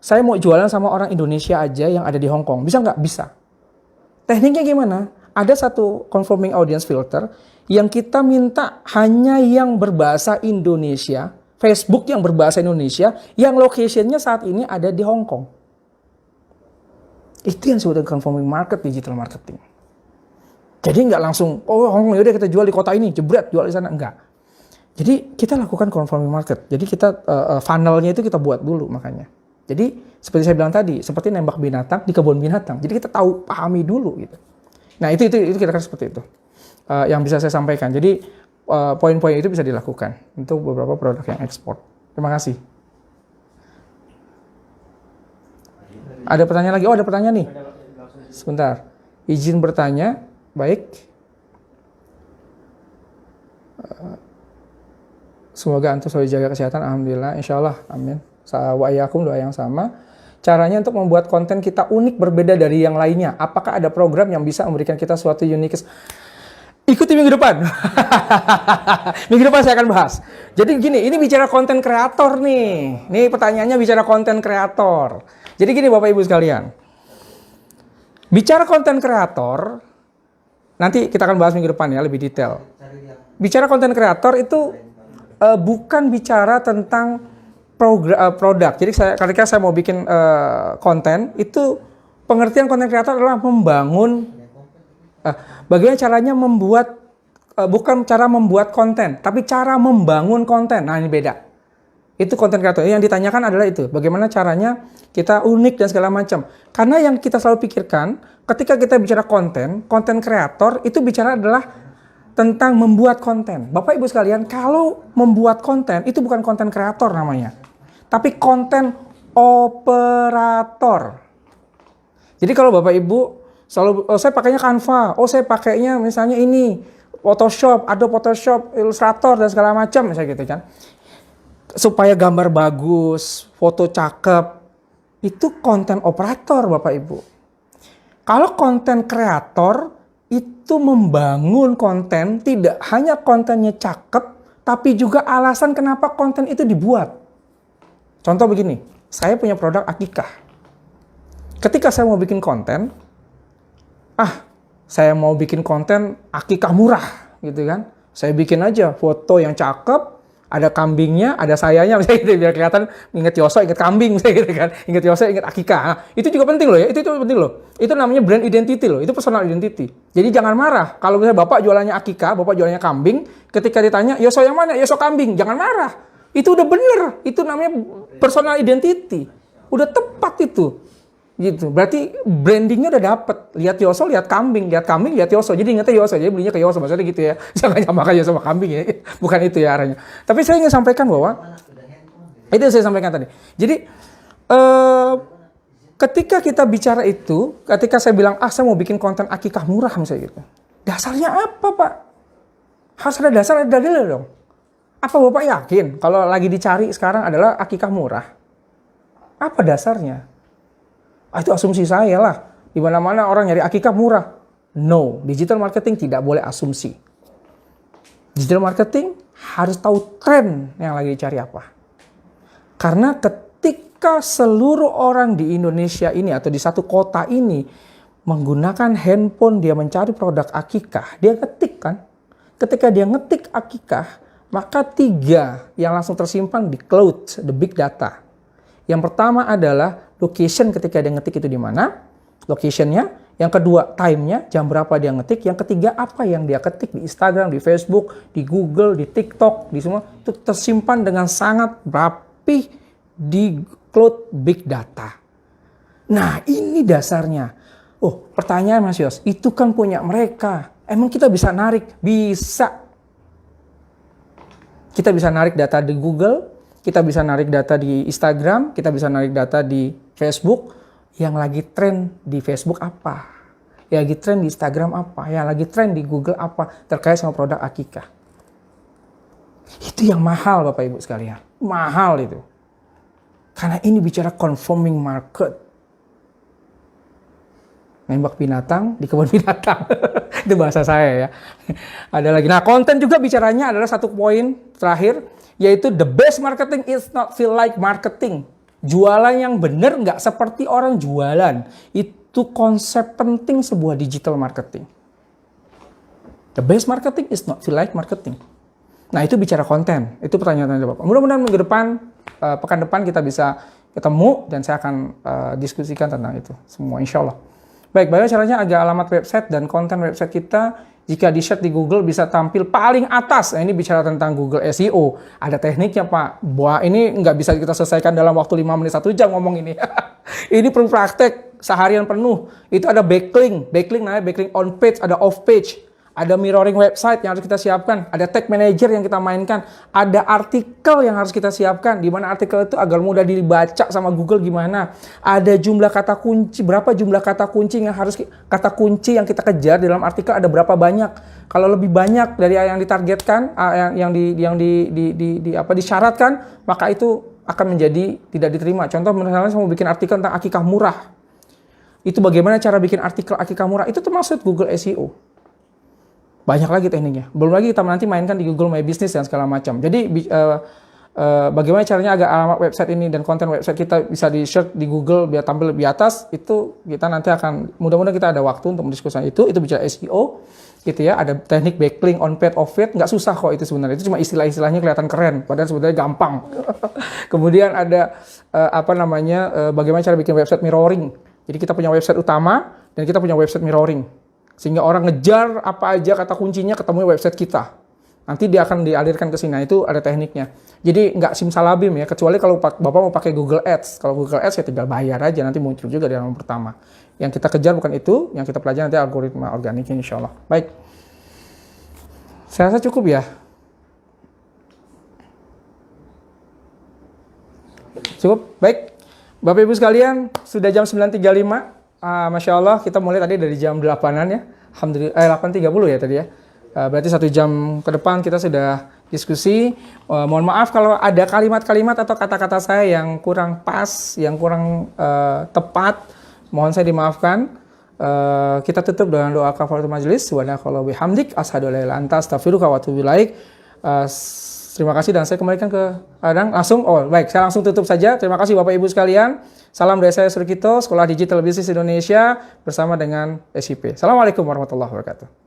Speaker 1: saya mau jualan sama orang Indonesia aja yang ada di Hong Kong, bisa nggak? Bisa. Tekniknya gimana? Ada satu conforming audience filter yang kita minta hanya yang berbahasa Indonesia Facebook yang berbahasa Indonesia yang location-nya saat ini ada di Hong Kong. Itu yang disebut conforming market digital marketing. Jadi nggak langsung, oh Hong Kong yaudah kita jual di kota ini, jebret jual di sana, enggak. Jadi kita lakukan conforming market. Jadi kita funnelnya itu kita buat dulu makanya. Jadi seperti saya bilang tadi, seperti nembak binatang di kebun binatang. Jadi kita tahu, pahami dulu gitu. Nah itu kira-kira seperti itu yang bisa saya sampaikan. Jadi poin-poin itu bisa dilakukan untuk beberapa produk yang ekspor. Terima kasih. Ada pertanyaan lagi? Oh ada pertanyaan nih. Sebentar. Izin bertanya. Baik. Semoga antum selalu jaga kesehatan. Alhamdulillah. Insyaallah. Amin. Wa iyyakum, doa yang sama. Caranya untuk membuat konten kita unik berbeda dari yang lainnya. Apakah ada program yang bisa memberikan kita suatu unik? Ikuti minggu depan. Minggu depan saya akan bahas. Jadi gini, ini bicara konten kreator nih. Nih pertanyaannya bicara konten kreator. Jadi gini Bapak Ibu sekalian. Bicara konten kreator, nanti kita akan bahas minggu depan ya lebih detail. Bicara konten kreator itu bukan bicara tentang produk. Jadi ketika saya mau bikin konten, itu pengertian konten kreator adalah membangun bagaimana caranya membuat bukan cara membuat konten, tapi cara membangun konten. Nah, ini beda. Itu konten kreator. Yang ditanyakan adalah itu, bagaimana caranya kita unik dan segala macam. Karena yang kita selalu pikirkan ketika kita bicara konten kreator itu bicara adalah tentang membuat konten. Bapak Ibu sekalian, kalau membuat konten itu bukan konten kreator namanya, tapi konten operator. Jadi kalau Bapak Ibu selalu, oh saya pakainya Canva, oh saya pakainya misalnya ini Photoshop, Adobe Photoshop, Illustrator dan segala macam misalnya gitu kan. Supaya gambar bagus, foto cakep, itu konten operator Bapak Ibu. Kalau konten kreator itu membangun konten, tidak hanya kontennya cakep, tapi juga alasan kenapa konten itu dibuat. Contoh begini, saya punya produk akikah. Ketika saya mau bikin konten, saya mau bikin konten akikah murah, gitu kan. Saya bikin aja foto yang cakep, ada kambingnya, ada sayanya, misalnya gitu, biar kelihatan inget Yoso, inget kambing, misalnya gitu kan. Inget Yoso, inget akikah. Nah, itu juga penting loh ya, itu penting loh. Itu namanya brand identity loh, itu personal identity. Jadi jangan marah, kalau misalnya Bapak jualannya akikah, Bapak jualannya kambing, ketika ditanya, Yoso yang mana? Yoso kambing, jangan marah. Itu udah bener, itu namanya personal identity. Udah tepat itu. Gitu. Berarti brandingnya udah dapet. Lihat Yoso, lihat kambing, lihat Yoso. Jadi ingetnya Yoso, jadi belinya ke Yoso. Maksudnya gitu ya. Jangan nyamakan Yoso sama kambing ya. Bukan itu ya arahnya. Tapi saya ingin sampaikan bahwa itu yang saya sampaikan tadi. Jadi ketika kita bicara itu, ketika saya bilang, saya mau bikin konten akikah murah misalnya gitu. Dasarnya apa Pak? Harus ada dasar, ada dalil dong. Apa Bapak yakin kalau lagi dicari sekarang adalah akikah murah? Apa dasarnya? Itu asumsi saya lah. Di mana-mana orang nyari akikah murah. No, digital marketing tidak boleh asumsi. Digital marketing harus tahu tren yang lagi dicari apa. Karena ketika seluruh orang di Indonesia ini atau di satu kota ini menggunakan handphone, dia mencari produk akikah, dia ketik kan. Ketika dia ngetik akikah, maka 3 yang langsung tersimpan di cloud, the big data. Yang pertama adalah location ketika dia ngetik itu di mana, locationnya. Yang kedua, time-nya, jam berapa dia ngetik. Yang ketiga, apa yang dia ketik di Instagram, di Facebook, di Google, di TikTok, di semua. Itu tersimpan dengan sangat rapi di cloud big data. Nah, ini dasarnya. Oh, pertanyaan Mas Yos, itu kan punya mereka. Emang kita bisa narik? Bisa. Kita bisa narik data di Google, kita bisa narik data di Instagram, kita bisa narik data di Facebook. Yang lagi tren di Facebook apa? Yang lagi tren di Instagram apa? Yang lagi tren di Google apa? Terkait sama produk akikah. Itu yang mahal Bapak Ibu sekalian. Mahal itu. Karena ini bicara conforming market. Nembak binatang di kebun binatang. Itu bahasa saya ya. Ada lagi. Nah, konten juga bicaranya adalah satu poin terakhir, yaitu the best marketing is not feel like marketing. Jualan yang benar nggak seperti orang jualan. Itu konsep penting sebuah digital marketing. The best marketing is not feel like marketing. Nah, itu bicara konten. Itu pertanyaan dari Bapak. Mudah-mudahan minggu depan, pekan depan kita bisa ketemu dan saya akan diskusikan tentang itu semua, insya Allah. Baik, bagaimana caranya agar alamat website dan konten website kita jika di-search di Google bisa tampil paling atas. Nah, ini bicara tentang Google SEO. Ada tekniknya, Pak. Wah, ini nggak bisa kita selesaikan dalam waktu 5 menit 1 jam ngomong ini. Ini perlu praktek seharian penuh. Itu ada backlink. Backlink namanya backlink on page, ada off page. Ada mirroring website yang harus kita siapkan, ada tag manager yang kita mainkan, ada artikel yang harus kita siapkan, di mana artikel itu agar mudah dibaca sama Google gimana. Ada jumlah kata kunci, berapa jumlah kata kunci yang harus kata kunci yang kita kejar di dalam artikel ada berapa banyak. Kalau lebih banyak dari yang ditargetkan, disyaratkan, maka itu akan menjadi tidak diterima. Contoh misalnya saya mau bikin artikel tentang akikah murah. Itu bagaimana cara bikin artikel akikah murah? Itu termasuk Google SEO. Banyak lagi tekniknya. Belum lagi kita nanti mainkan di Google My Business dan segala macam. Jadi bagaimana caranya agar alamat website ini dan konten website kita bisa di-search di Google biar tampil lebih atas, itu kita nanti akan, mudah-mudahan kita ada waktu untuk mendiskusikan itu bicara SEO, gitu ya. Ada teknik backlink, on page, off page, nggak susah kok itu sebenarnya. Itu cuma istilah-istilahnya kelihatan keren, padahal sebenarnya gampang. Kemudian ada bagaimana cara bikin website mirroring. Jadi kita punya website utama dan kita punya website mirroring. Sehingga orang ngejar apa aja kata kuncinya ketemu website kita. Nanti dia akan dialirkan ke sini. Nah, itu ada tekniknya. Jadi nggak simsalabim ya, kecuali kalau Bapak mau pakai Google Ads. Kalau Google Ads ya tinggal bayar aja, nanti muncul juga di halaman pertama. Yang kita kejar bukan itu, yang kita pelajari nanti algoritma organiknya insya Allah. Baik. Saya rasa cukup ya. Cukup? Baik. Bapak Ibu sekalian, sudah jam 9.35. Masya Allah, kita mulai tadi dari jam 8-an ya. Alhamdulillah, 8.30 ya tadi ya. Berarti 1 jam ke depan kita sudah diskusi. Mohon maaf kalau ada kalimat-kalimat atau kata-kata saya yang kurang pas, yang kurang tepat. Mohon saya dimaafkan. Kita tutup dengan doa kafaratul majelis. Subhanakallah bihamdik. Asyhadu an la ilaha illa anta astaghfiruka wa atubu ilaik. Terima kasih dan saya kembalikan ke Adang langsung. Oh baik, saya langsung tutup saja. Terima kasih Bapak Ibu sekalian. Salam dari saya Surkito, Sekolah Digital Business Indonesia bersama dengan SIP. Assalamualaikum warahmatullahi wabarakatuh.